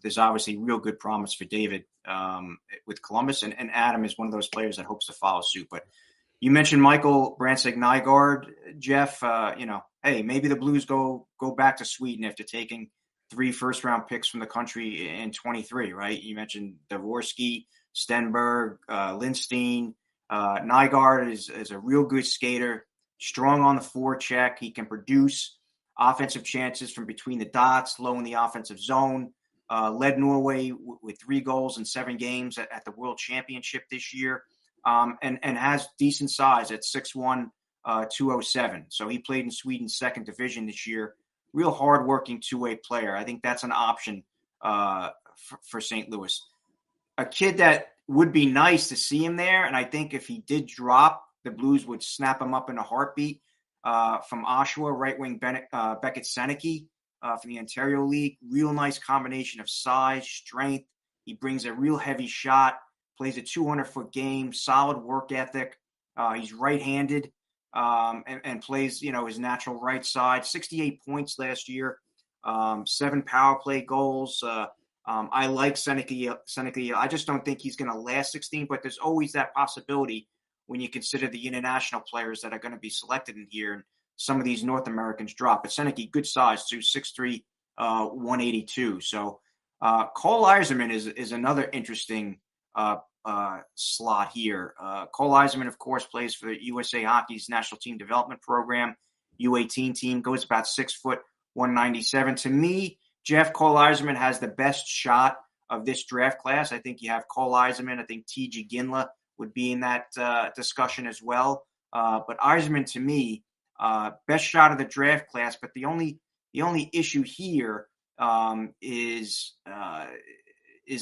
S11: there's obviously real good promise for David with Columbus, and Adam is one of those players that hopes to follow suit. But you mentioned Michael Branzig-Nygaard, Jeff. Hey, maybe the Blues go back to Sweden after taking 3 first-round picks from the country in 23, right? You mentioned Dvorsky, Stenberg, Lindstein. Nygaard is a real good skater, strong on the forecheck. He can produce offensive chances from between the dots, low in the offensive zone. Led Norway with 3 goals in 7 games at the World Championship this year. And has decent size at 6'1", 207. So he played in Sweden's 2nd division this year. Real hardworking two-way player. I think that's an option for St. Louis. A kid that would be nice to see him there, and I think if he did drop, the Blues would snap him up in a heartbeat. From Oshawa, right wing Beckett Seneke from the Ontario League. Real nice combination of size, strength. He brings a real heavy shot. Plays a 200-foot game, solid work ethic. He's right-handed and plays, his natural right side. 68 points last year, 7 power play goals. I like Seneke. I just don't think he's going to last 16, but there's always that possibility when you consider the international players that are going to be selected in here. And some of these North Americans drop. But Seneke, good size, too, 6'3", 182. So Cole Yzerman is another interesting slot here. Cole Yzerman, of course, plays for the USA Hockey's National Team Development Program. U18 team, goes about 6 foot, 197. To me, Jeff, Cole Yzerman has the best shot of this draft class. I think you have Cole Yzerman. I think T.J. Ginla would be in that discussion as well. But Yzerman, to me, best shot of the draft class. But the only issue here is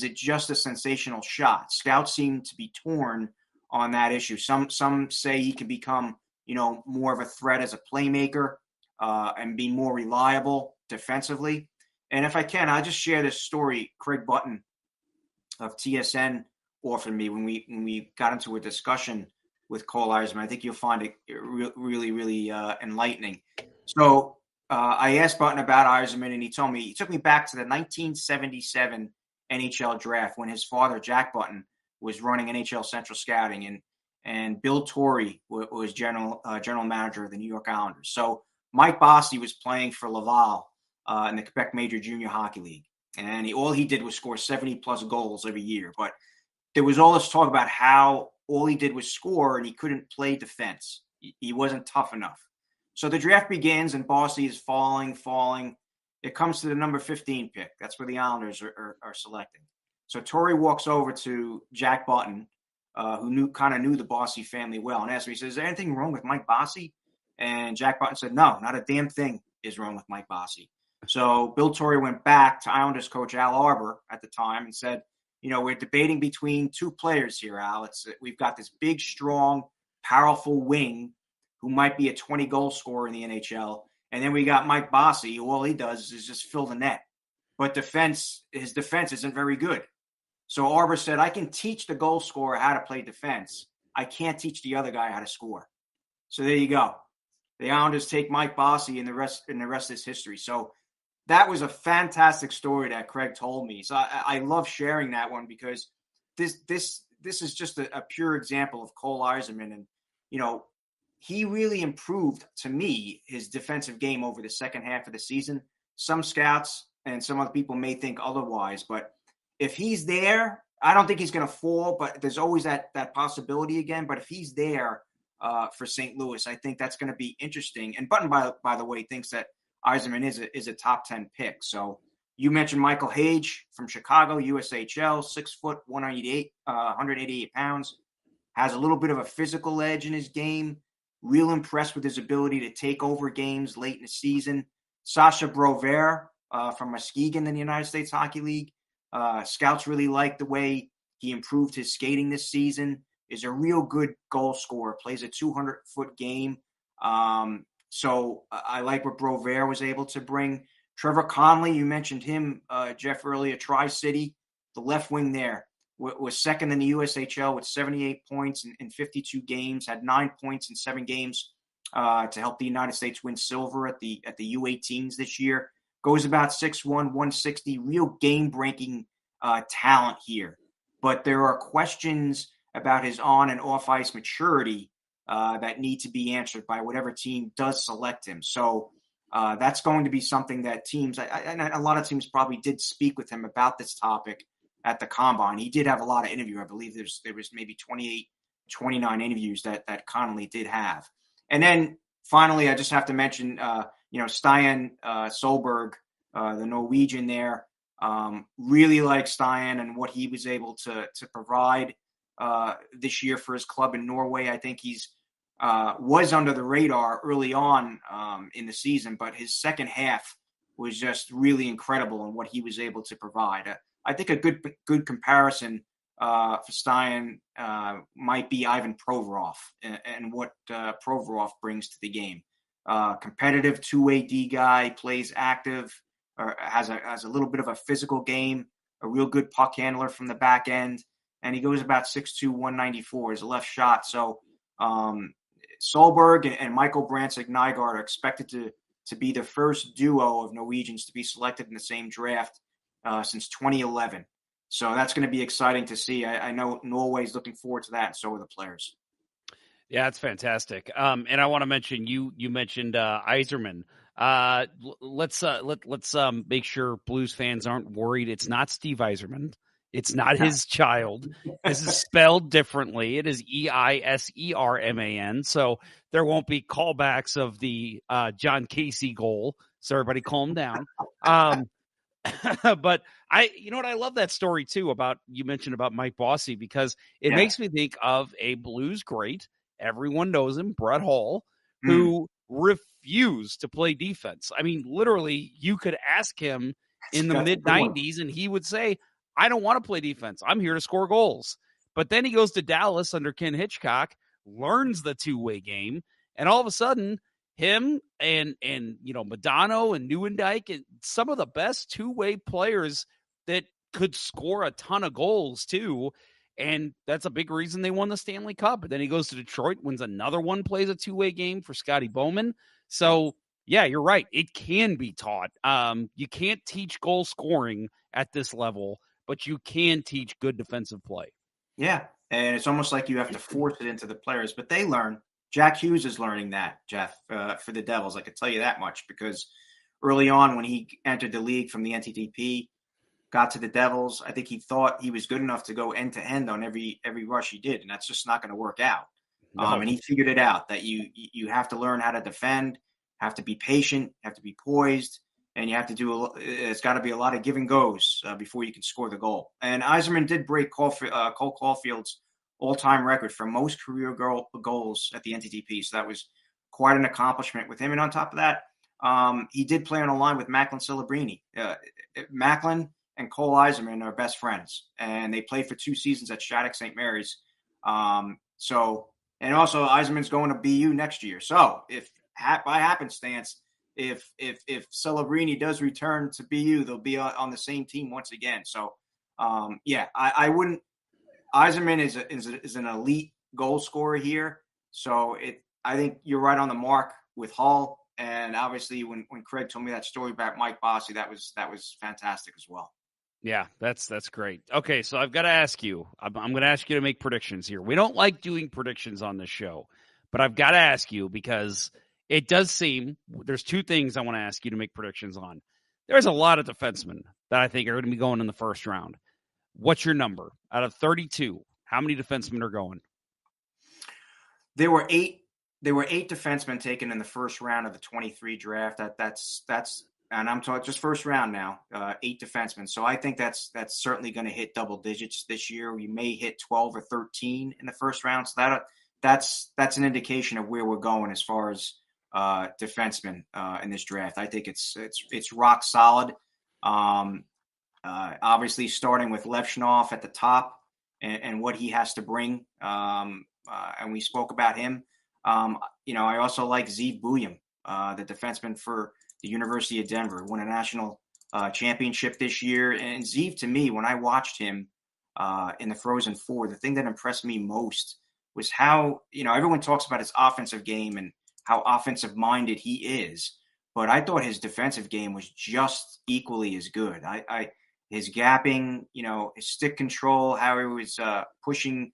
S11: it just a sensational shot? Scouts seem to be torn on that issue. Some say he can become, more of a threat as a playmaker and be more reliable defensively. And if I can, I'll just share this story. Craig Button of TSN offered me when we got into a discussion with Cole Yzerman. I think you'll find it really, really enlightening. So I asked Button about Yzerman, and he told me, he took me back to the 1977 NHL draft when his father, Jack Button, was running NHL Central Scouting, and Bill Torrey was general manager of the New York Islanders. So Mike Bossy was playing for Laval in the Quebec Major Junior Hockey League, and all he did was score 70-plus goals every year. But there was all this talk about how all he did was score, and he couldn't play defense. He wasn't tough enough. So the draft begins, and Bossy is falling. It comes to the number 15 pick. That's where the Islanders are selecting. So Torrey walks over to Jack Button, who knew the Bossy family well, and asked him, he says, is there anything wrong with Mike Bossy? And Jack Button said, no, not a damn thing is wrong with Mike Bossy. So Bill Torrey went back to Islanders coach Al Arbor at the time and said, we're debating between two players here, Al. We've got this big, strong, powerful wing who might be a 20-goal scorer in the NHL. And then we got Mike Bossy, who all he does is just fill the net. But his defense isn't very good. So Arbor said, I can teach the goal scorer how to play defense. I can't teach the other guy how to score. So there you go. The Islanders take Mike Bossy, and the rest is history. So that was a fantastic story that Craig told me. So I love sharing that one because this is just a pure example of Cole Yzerman. And, he really improved, to me, his defensive game over the second half of the season. Some scouts and some other people may think otherwise, but if he's there, I don't think he's going to fall, but there's always that possibility again. But if he's there for St. Louis, I think that's going to be interesting. And Button, by the way, thinks that Yzerman is a top 10 pick. So you mentioned Michael Hage from Chicago, USHL, 6 foot, 188 pounds, has a little bit of a physical edge in his game. Real impressed with his ability to take over games late in the season. Sasha Brover from Muskegon in the United States Hockey League. Scouts really like the way he improved his skating this season. Is a real good goal scorer. Plays a 200-foot game. So I like what Brover was able to bring. Trevor Conley, you mentioned him, Jeff, earlier. Tri-City, the left wing there. Was second in the USHL with 78 points in 52 games, had 9 points in 7 games to help the United States win silver at the U18s this year. Goes about 6'1", 160, real game-breaking talent here. But there are questions about his on- and off-ice maturity that need to be answered by whatever team does select him. So that's going to be something that teams, and a lot of teams probably did speak with him about this topic at the Combine. He did have a lot of interviews. I believe there was maybe 28, 29 interviews that Connolly did have. And then finally, I just have to mention, Stian Solberg, the Norwegian there. Really like Stian and what he was able to provide this year for his club in Norway. I think he's was under the radar early on in the season, but his second half was just really incredible in what he was able to provide. I think a good comparison for Stian might be Ivan Provorov and what Provorov brings to the game. Competitive two-way D guy, plays active, or has a little bit of a physical game, a real good puck handler from the back end, and he goes about 6'2", 194 as a left shot. So Solberg and Michael Brantzig-Nygaard are expected to be the first duo of Norwegians to be selected in the same draft since 2011. So that's going to be exciting to see. I know Norway's looking forward to that, and so are the players.
S2: Yeah, it's fantastic. And I want to mention you mentioned Yzerman. Let's make sure Blues fans aren't worried. It's not Steve Yzerman. It's not his child. This is spelled differently. It is Eiserman. So there won't be callbacks of the John Casey goal. So everybody calm down. But I love that story too you mentioned about Mike Bossy, because it makes me think of a Blues great. Everyone knows him, Brett Hull, who refused to play defense. I mean, literally, you could ask him in the mid-90s, and he would say, I don't want to play defense. I'm here to score goals. But then he goes to Dallas under Ken Hitchcock, learns the two-way game, and all of a sudden, him and Modano and Neuendijk and some of the best two-way players that could score a ton of goals too. And that's a big reason they won the Stanley Cup. But then he goes to Detroit, wins another one, plays a two-way game for Scotty Bowman. So, Yeah, you're right. It can be taught. You can't teach goal scoring at this level, but you can teach good defensive play.
S11: Yeah, and it's almost like you have to force it into the players, but they learn. Jack Hughes is learning that, Jeff, for the Devils. I can tell you that much because early on when he entered the league from the NTDP, got to the Devils, I think he thought he was good enough to go end-to-end on every rush he did, and that's just not going to work out.
S2: No.
S11: And he figured it out, that you have to learn how to defend, have to be patient, have to be poised, and you have to it's got to be a lot of give and goes before you can score the goal. And Yzerman did break Cole Caulfield's all-time record for most career goals at the NTDP, so that was quite an accomplishment with him. And on top of that, he did play on a line with Macklin Celebrini. Macklin and Cole Yzerman are best friends, and they played for 2 seasons at Shattuck St. Mary's. And also Yzerman's going to BU next year. So if by happenstance, if Celebrini does return to BU, they'll be on the same team once again. So I wouldn't. Yzerman is an elite goal scorer here. So I think you're right on the mark with Hull. And obviously, when Craig told me that story about Mike Bossy, that was fantastic as well.
S2: Yeah, that's great. Okay, so I've got to ask you. I'm going to ask you to make predictions here. We don't like doing predictions on this show, but I've got to ask you because it does seem there's 2 things I want to ask you to make predictions on. There's a lot of defensemen that I think are going to be going in the first round. What's your number out of 32? How many defensemen are going?
S11: There were 8 defensemen taken in the first round of the 23 draft. That's and I'm talking just first round now, 8 defensemen. So I think that's certainly going to hit double digits this year. We may hit 12 or 13 in the first round. So that's an indication of where we're going as far as defensemen in this draft. I think it's rock solid. Obviously starting with Levshunov at the top and what he has to bring. And we spoke about him. I also like Zeev Buium, the defenseman for the University of Denver, won a national championship this year. And Zeev, to me, when I watched him in the Frozen Four, the thing that impressed me most was how, everyone talks about his offensive game and how offensive-minded he is. But I thought his defensive game was just equally as good. His gapping, his stick control, how he was pushing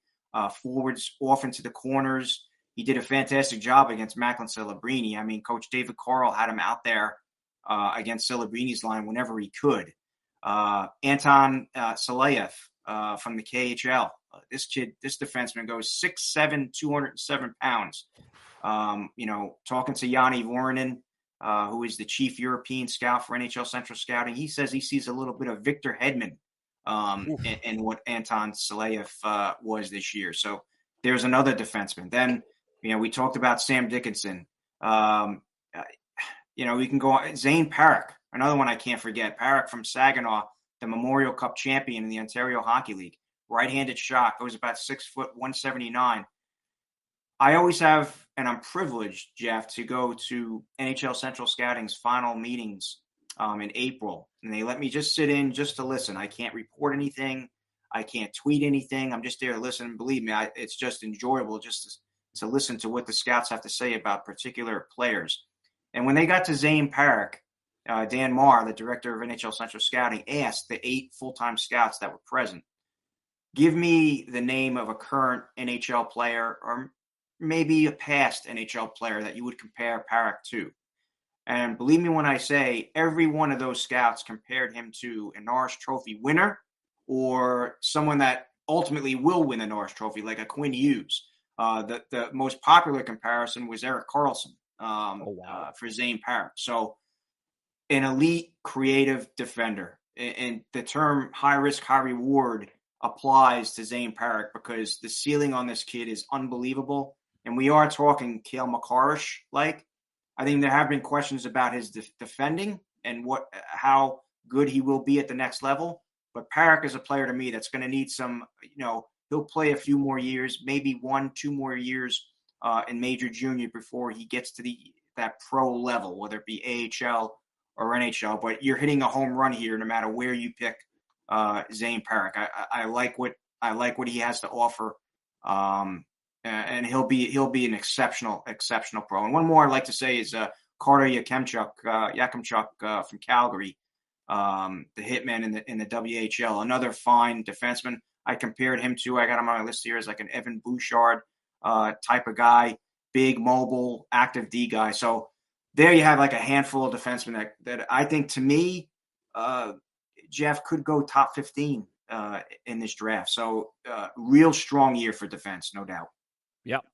S11: forwards off into the corners. He did a fantastic job against Macklin Celebrini. I mean, Coach David Carl had him out there against Celebrini's line whenever he could. Anton Salayev from the KHL. This defenseman goes 6'7", 207 pounds. Talking to Yanni Voronin, who is the chief European scout for NHL Central Scouting, he says he sees a little bit of Victor Hedman in what Anton Salayev was this year. So there's another defenseman. Then, we talked about Sam Dickinson. We can go on. Zane Parik, another one I can't forget. Parik from Saginaw, the Memorial Cup champion in the Ontario Hockey League. Right-handed shot, goes about 6 foot, 179. I always have, and I'm privileged, Jeff, to go to NHL Central Scouting's final meetings in April. And they let me just sit in just to listen. I can't report anything. I can't tweet anything. I'm just there to listen. Believe me, it's just enjoyable just to listen to what the scouts have to say about particular players. And when they got to Zane Parik, Dan Marr, the director of NHL Central Scouting, asked the 8 full-time scouts that were present, give me the name of a current NHL player or maybe a past NHL player that you would compare Parik to. And believe me when I say every one of those scouts compared him to a Norris Trophy winner or someone that ultimately will win a Norris Trophy, like a Quinn Hughes. The most popular comparison was Erik Karlsson for Zane Parik. So an elite creative defender. And the term high risk, high reward applies to Zane Parik because the ceiling on this kid is unbelievable. And we are talking Cale McCarrish-like. I think there have been questions about his defending and how good he will be at the next level. But Parik is a player to me that's going to need some, he'll play a few more years, maybe 1-2 more years in major junior before he gets to that pro level, whether it be AHL or NHL. But you're hitting a home run here no matter where you pick Zane Parik. I like what he has to offer. And he'll be an exceptional pro. And one more I'd like to say is Carter Yakimchuk from Calgary, the hitman in the WHL, another fine defenseman. I compared him to, I got him on my list here as like an Evan Bouchard type of guy, big, mobile, active D guy. So there you have like a handful of defensemen that I think, to me, Jeff, could go top 15 in this draft. So real strong year for defense, no doubt.
S2: Yep.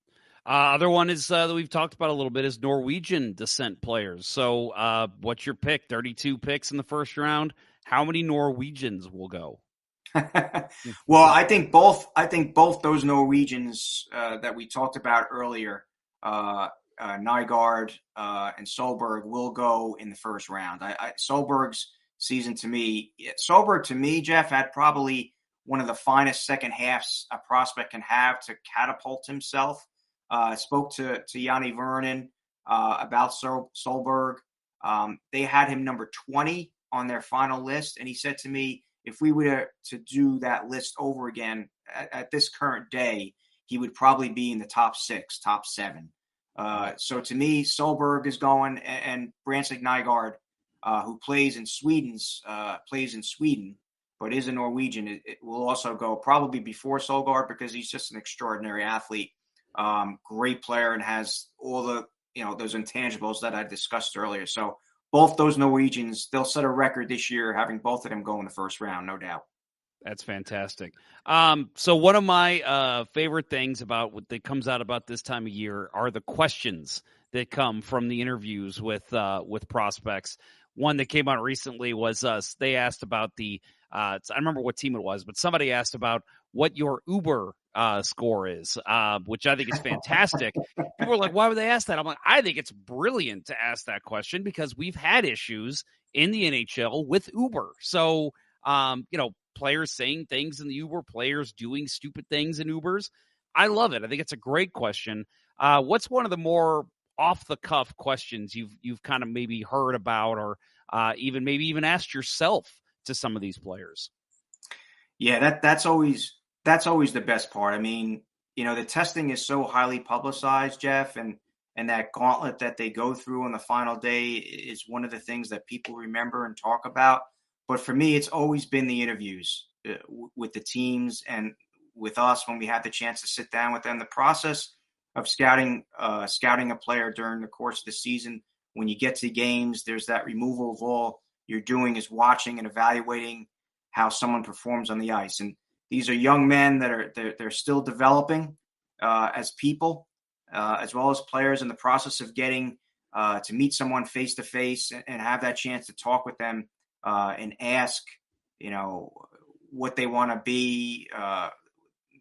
S2: Other one is that we've talked about a little bit is Norwegian descent players. So what's your pick? 32 picks in the first round. How many Norwegians will go?
S11: Well, I think both those Norwegians that we talked about earlier, Nygaard and Solberg, will go in the first round. Solberg's season to me, Jeff, had probably one of the finest second halves a prospect can have to catapult himself. I spoke to Yanni Vernon about Solberg. They had him number 20 on their final list, and he said to me, if we were to do that list over again at this current day, he would probably be in the top 6, top 7. So to me, Solberg is going, and Brandseg Nygaard, who plays in Sweden, but is a Norwegian, it will also go probably before Solgaard, because he's just an extraordinary athlete, great player, and has all the those intangibles that I discussed earlier. So both those Norwegians, they'll set a record this year, having both of them go in the first round, no doubt.
S2: That's fantastic. So one of my favorite things about what that comes out about this time of year are the questions that come from the interviews with prospects. One that came out recently was they asked about I remember what team it was, but somebody asked about what your Uber score is, which I think is fantastic. People are like, why would they ask that? I'm like, I think it's brilliant to ask that question, because we've had issues in the NHL with Uber. So, players saying things in the Uber, players doing stupid things in Ubers. I love it. I think it's a great question. What's one of the more off-the-cuff questions you've kind of maybe heard about, or even asked yourself to some of these players?
S11: Yeah, that's always the best part. I mean, the testing is so highly publicized, Jeff, and that gauntlet that they go through on the final day is one of the things that people remember and talk about. But for me, it's always been the interviews with the teams and with us when we had the chance to sit down with them. The process of scouting a player during the course of the season, when you get to games, there's that removal of all you're doing is watching and evaluating how someone performs on the ice. And these are young men that they're still developing as people, as well as players, in the process of getting to meet someone face to face and have that chance to talk with them and ask, what they want to be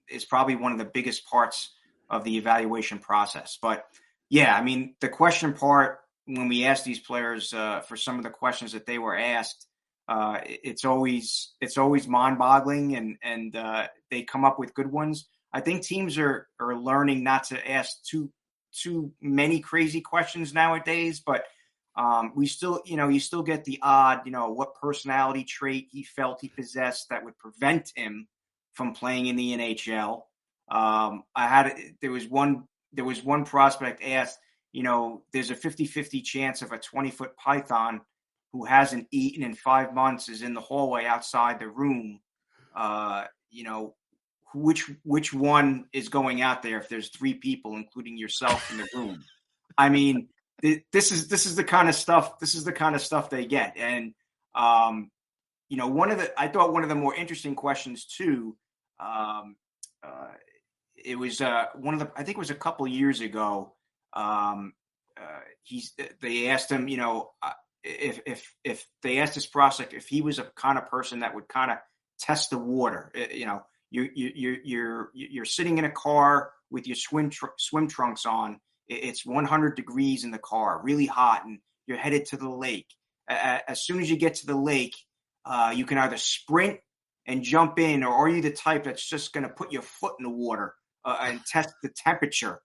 S11: is probably one of the biggest parts of the evaluation process. But yeah, I mean, the question part, when we ask these players for some of the questions that they were asked, it's always mind-boggling, and they come up with good ones. I think teams are learning not to ask too many crazy questions nowadays, but we still, you still get the odd, what personality trait he felt he possessed that would prevent him from playing in the NHL. There was one prospect asked, there's a 50-50 chance of a 20-foot python who hasn't eaten in 5 months is in the hallway outside the room. Which one is going out there if there's 3 people, including yourself, in the room? I mean, this is the kind of stuff. This is the kind of stuff they get. And I thought one of the more interesting questions too. It was I think it was a couple years ago. They asked him, if they asked this prospect if he was a kind of person that would kind of test the water. You're sitting in a car with your swim trunks on. It's 100 degrees in the car, really hot, and you're headed to the lake. As soon as you get to the lake, you can either sprint and jump in, or are you the type that's just going to put your foot in the water and test the temperature?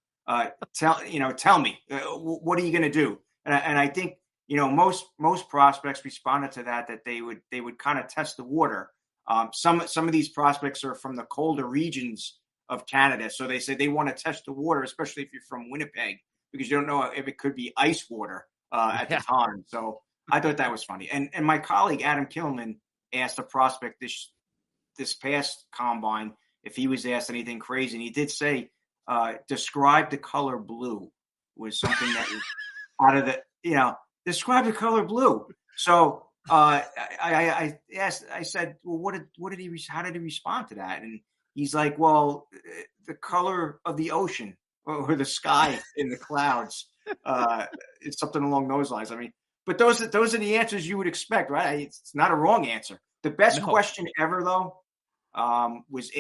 S11: Tell me, what are you going to do? And I think, most prospects responded to that they would kind of test the water. Some of these prospects are from the colder regions of Canada, so they say they want to test the water, especially if you're from Winnipeg, because you don't know if it could be ice water at the time. So I thought that was funny. And my colleague Adam Kilman asked a prospect this past combine if he was asked anything crazy, and he did say, describe the color blue was something that was out of the, describe the color blue. So I said, well, how did he respond to that? And he's like, well, the color of the ocean or the sky in the clouds. It's something along those lines. I mean, but those are the answers you would expect, right? It's not a wrong answer. The best question ever, though, was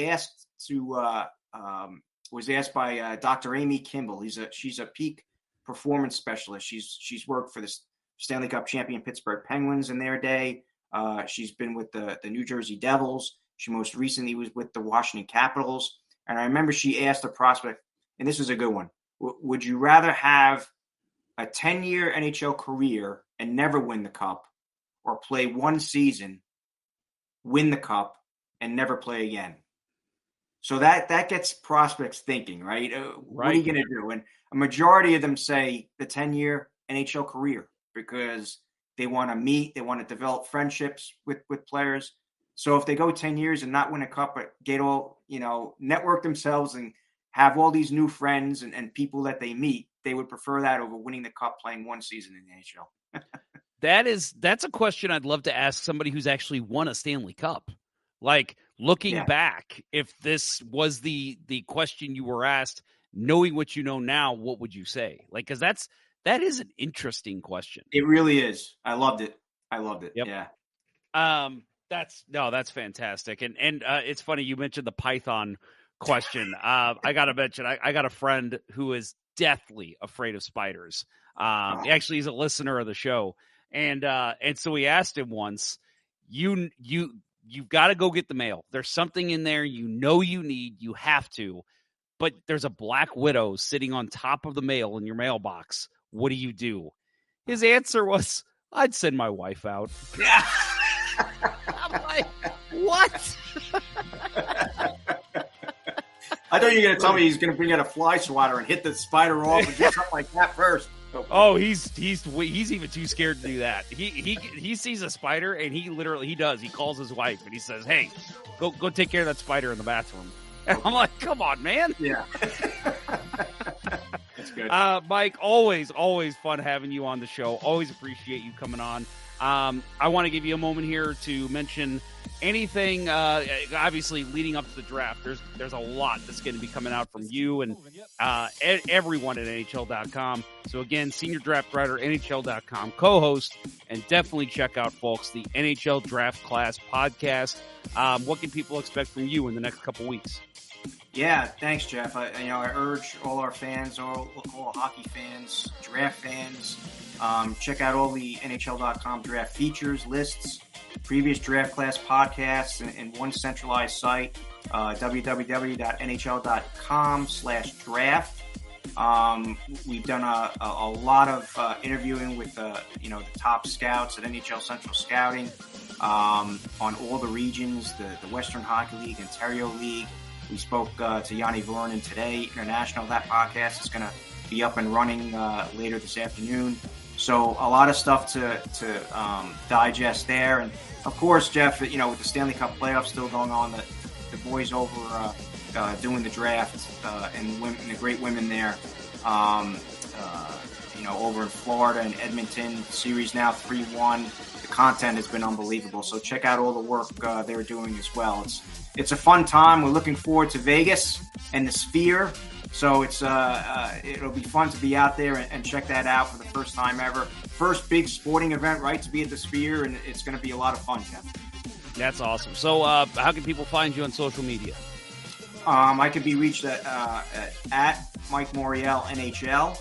S11: asked by Dr. Amy Kimball. She's a peak performance specialist. She's worked for the Stanley Cup champion Pittsburgh Penguins in their day. She's been with the New Jersey Devils. She most recently was with the Washington Capitals. And I remember she asked a prospect, and this is a good one. Would you rather have a 10-year NHL career and never win the Cup, or play one season, win the Cup, and never play again? So that gets prospects thinking, right? What are you going to do? And a majority of them say the 10-year NHL career, because they want to meet, they want to develop friendships with players. So if they go 10 years and not win a Cup, but get all, network themselves and have all these new friends and people that they meet, they would prefer that over winning the Cup, playing one season in the NHL.
S2: That's a question I'd love to ask somebody who's actually won a Stanley Cup. Like, looking back, if this was the question you were asked, knowing what you know now, what would you say? Like, because that is an interesting question.
S11: It really is. I loved it.
S2: Yep.
S11: Yeah.
S2: That's fantastic. And it's funny you mentioned the Python question. I got to mention, I got a friend who is deathly afraid of spiders. Actually, he's a listener of the show. And so we asked him once, you've got to go get the mail. There's something in there you need, you have to, but there's a black widow sitting on top of the mail in your mailbox. What do you do? His answer was, I'd send my wife out.
S11: Yeah.
S2: I'm like, what?
S11: I thought you were going to tell me he's going to bring out a fly swatter and hit the spider off and do something like that first.
S2: Oh, he's even too scared to do that. He sees a spider and he does. He calls his wife and he says, "Hey, go take care of that spider in the bathroom." And I'm like, "Come on, man."
S11: Yeah. That's good.
S2: Mike, always fun having you on the show. Always appreciate you coming on. I want to give you a moment here to mention anything, obviously leading up to the draft. There's a lot that's going to be coming out from you and everyone at NHL.com. So again, senior draft writer, NHL.com co-host, and definitely check out, folks, the NHL Draft Class podcast. What can people expect from you in the next couple weeks?
S11: Yeah, thanks, Jeff. I urge all our fans, all hockey fans, draft fans, check out all the NHL.com draft features, lists, previous draft class podcasts, and one centralized site, www.nhl.com/draft. We've done a lot of interviewing with the top scouts at NHL Central Scouting on all the regions, the Western Hockey League, Ontario League. We spoke to Yanni Voronin today, International. That podcast is going to be up and running later this afternoon. So a lot of stuff to digest there. And, of course, Jeff, with the Stanley Cup playoffs still going on, the boys over doing the draft and the great women there, over in Florida and Edmonton. The series now 3-1. The content has been unbelievable. So check out all the work they're doing as well. It's a fun time. We're looking forward to Vegas and the Sphere. So it'll be fun to be out there and check that out for the first time ever. First big sporting event, right, to be at the Sphere, and it's going to be a lot of fun, Jeff.
S2: That's awesome. So how can people find you on social media?
S11: I can be reached at Mike Morreale NHL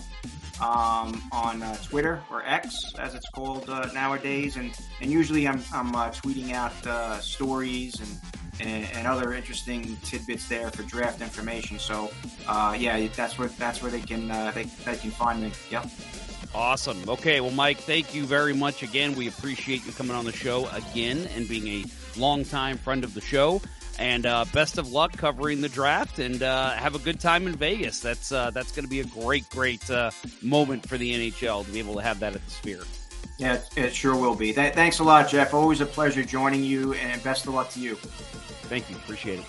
S11: on Twitter, or X as it's called nowadays, and usually I'm tweeting out stories and other interesting tidbits there for draft information. So that's where they can find me. Yep.
S2: Awesome. Okay, well, Mike, thank you very much again. We appreciate you coming on the show again and being a longtime friend of the show. And best of luck covering the draft, and have a good time in Vegas. That's going to be a great moment for the NHL to be able to have that at the Sphere.
S11: Yeah, it sure will be. Thanks a lot, Jeff. Always a pleasure joining you, and best of luck to you.
S2: Thank you. Appreciate it.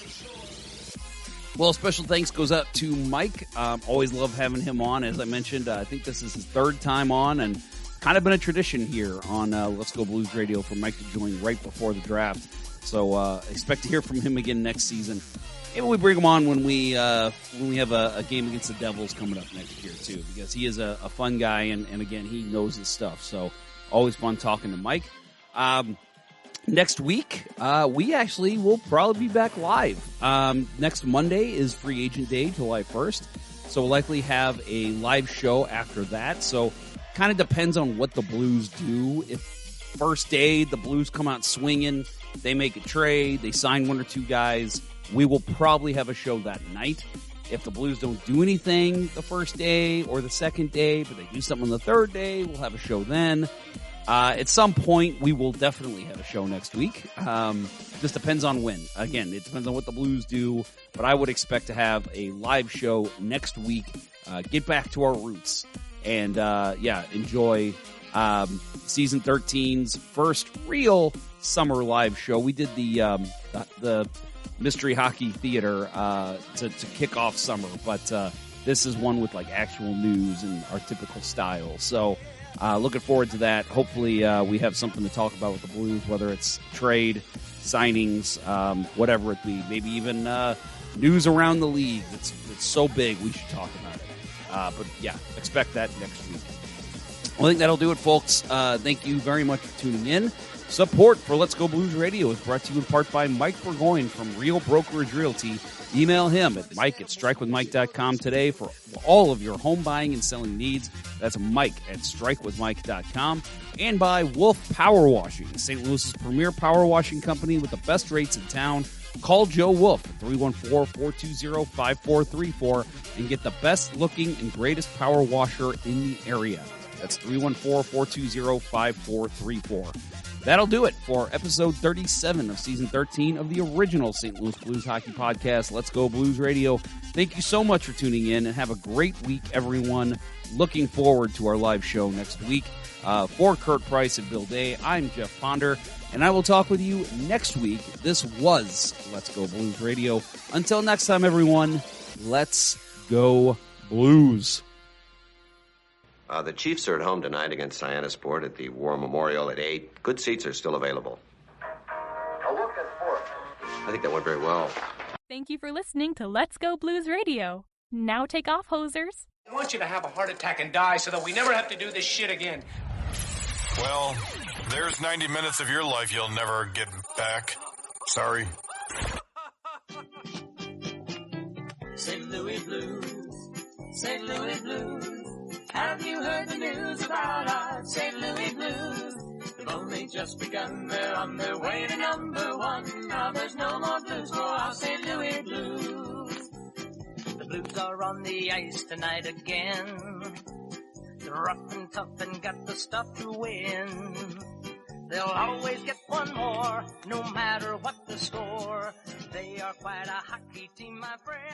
S2: Well, special thanks goes out to Mike. Always love having him on. As I mentioned, I think this is his third time on, and kind of been a tradition here on Let's Go Blues Radio for Mike to join right before the draft. So expect to hear from him again next season. Maybe we bring him on when we have a game against the Devils coming up next year too, because he is a fun guy, and again, he knows his stuff. So always fun talking to Mike. Next week, we actually will probably be back live. Next Monday is Free Agent Day, July 1st. So we'll likely have a live show after that. So kind of depends on what the Blues do. If first day the Blues come out swinging, they make a trade, they sign one or two guys, we will probably have a show that night. If the Blues don't do anything the first day or the second day, but they do something on the third day, we'll have a show then. At some point, we will definitely have a show next week. Just depends on when. Again, it depends on what the Blues do, but I would expect to have a live show next week. Get back to our roots and, enjoy Season 13's first real summer live show. We did the Mystery Hockey Theater to kick off summer, but this is one with like actual news and our typical style. So looking forward to that. Hopefully we have something to talk about with the Blues, whether it's trade, signings, whatever it be. Maybe even news around the league. It's so big we should talk about it. But yeah, expect that next week. Well, I think that'll do it, folks. Thank you very much for tuning in. Support for Let's Go Blues Radio is brought to you in part by Mike Burgoyne from Real Brokerage Realty. Email him at mike@strikewithmike.com today for all of your home buying and selling needs. That's mike@strikewithmike.com. And by Wolf Power Washing, St. Louis's premier power washing company with the best rates in town. Call Joe Wolf at 314-420-5434 and get the best looking and greatest power washer in the area. That's 314-420-5434. That'll do it for episode 37 of season 13 of the original St. Louis Blues Hockey Podcast, Let's Go Blues Radio. Thank you so much for tuning in, and have a great week, everyone. Looking forward to our live show next week. For Kurt Price and Bill Day, I'm Jeff Ponder, and I will talk with you next week. This was Let's Go Blues Radio. Until next time, everyone, let's go Blues.
S12: The Chiefs are at home tonight against Cyanosport at the War Memorial at 8. Good seats are still available.
S7: A look at sports.
S12: I think that went very well.
S13: Thank you for listening to Let's Go Blues Radio. Now take off, hosers.
S14: I want you to have a heart attack and die so that we never have to do this shit again.
S15: Well, there's 90 minutes of your life you'll never get back. Sorry.
S16: St. Louis Blues, St. Louis Blues. Have you heard the news about our St. Louis Blues? They've only just begun, they're on their way to number one. Now there's no more blues for our St. Louis Blues. The Blues are on the ice tonight again. They're rough and tough and got the stuff to win. They'll always get one more, no matter what the score. They are quite a hockey team, my friend.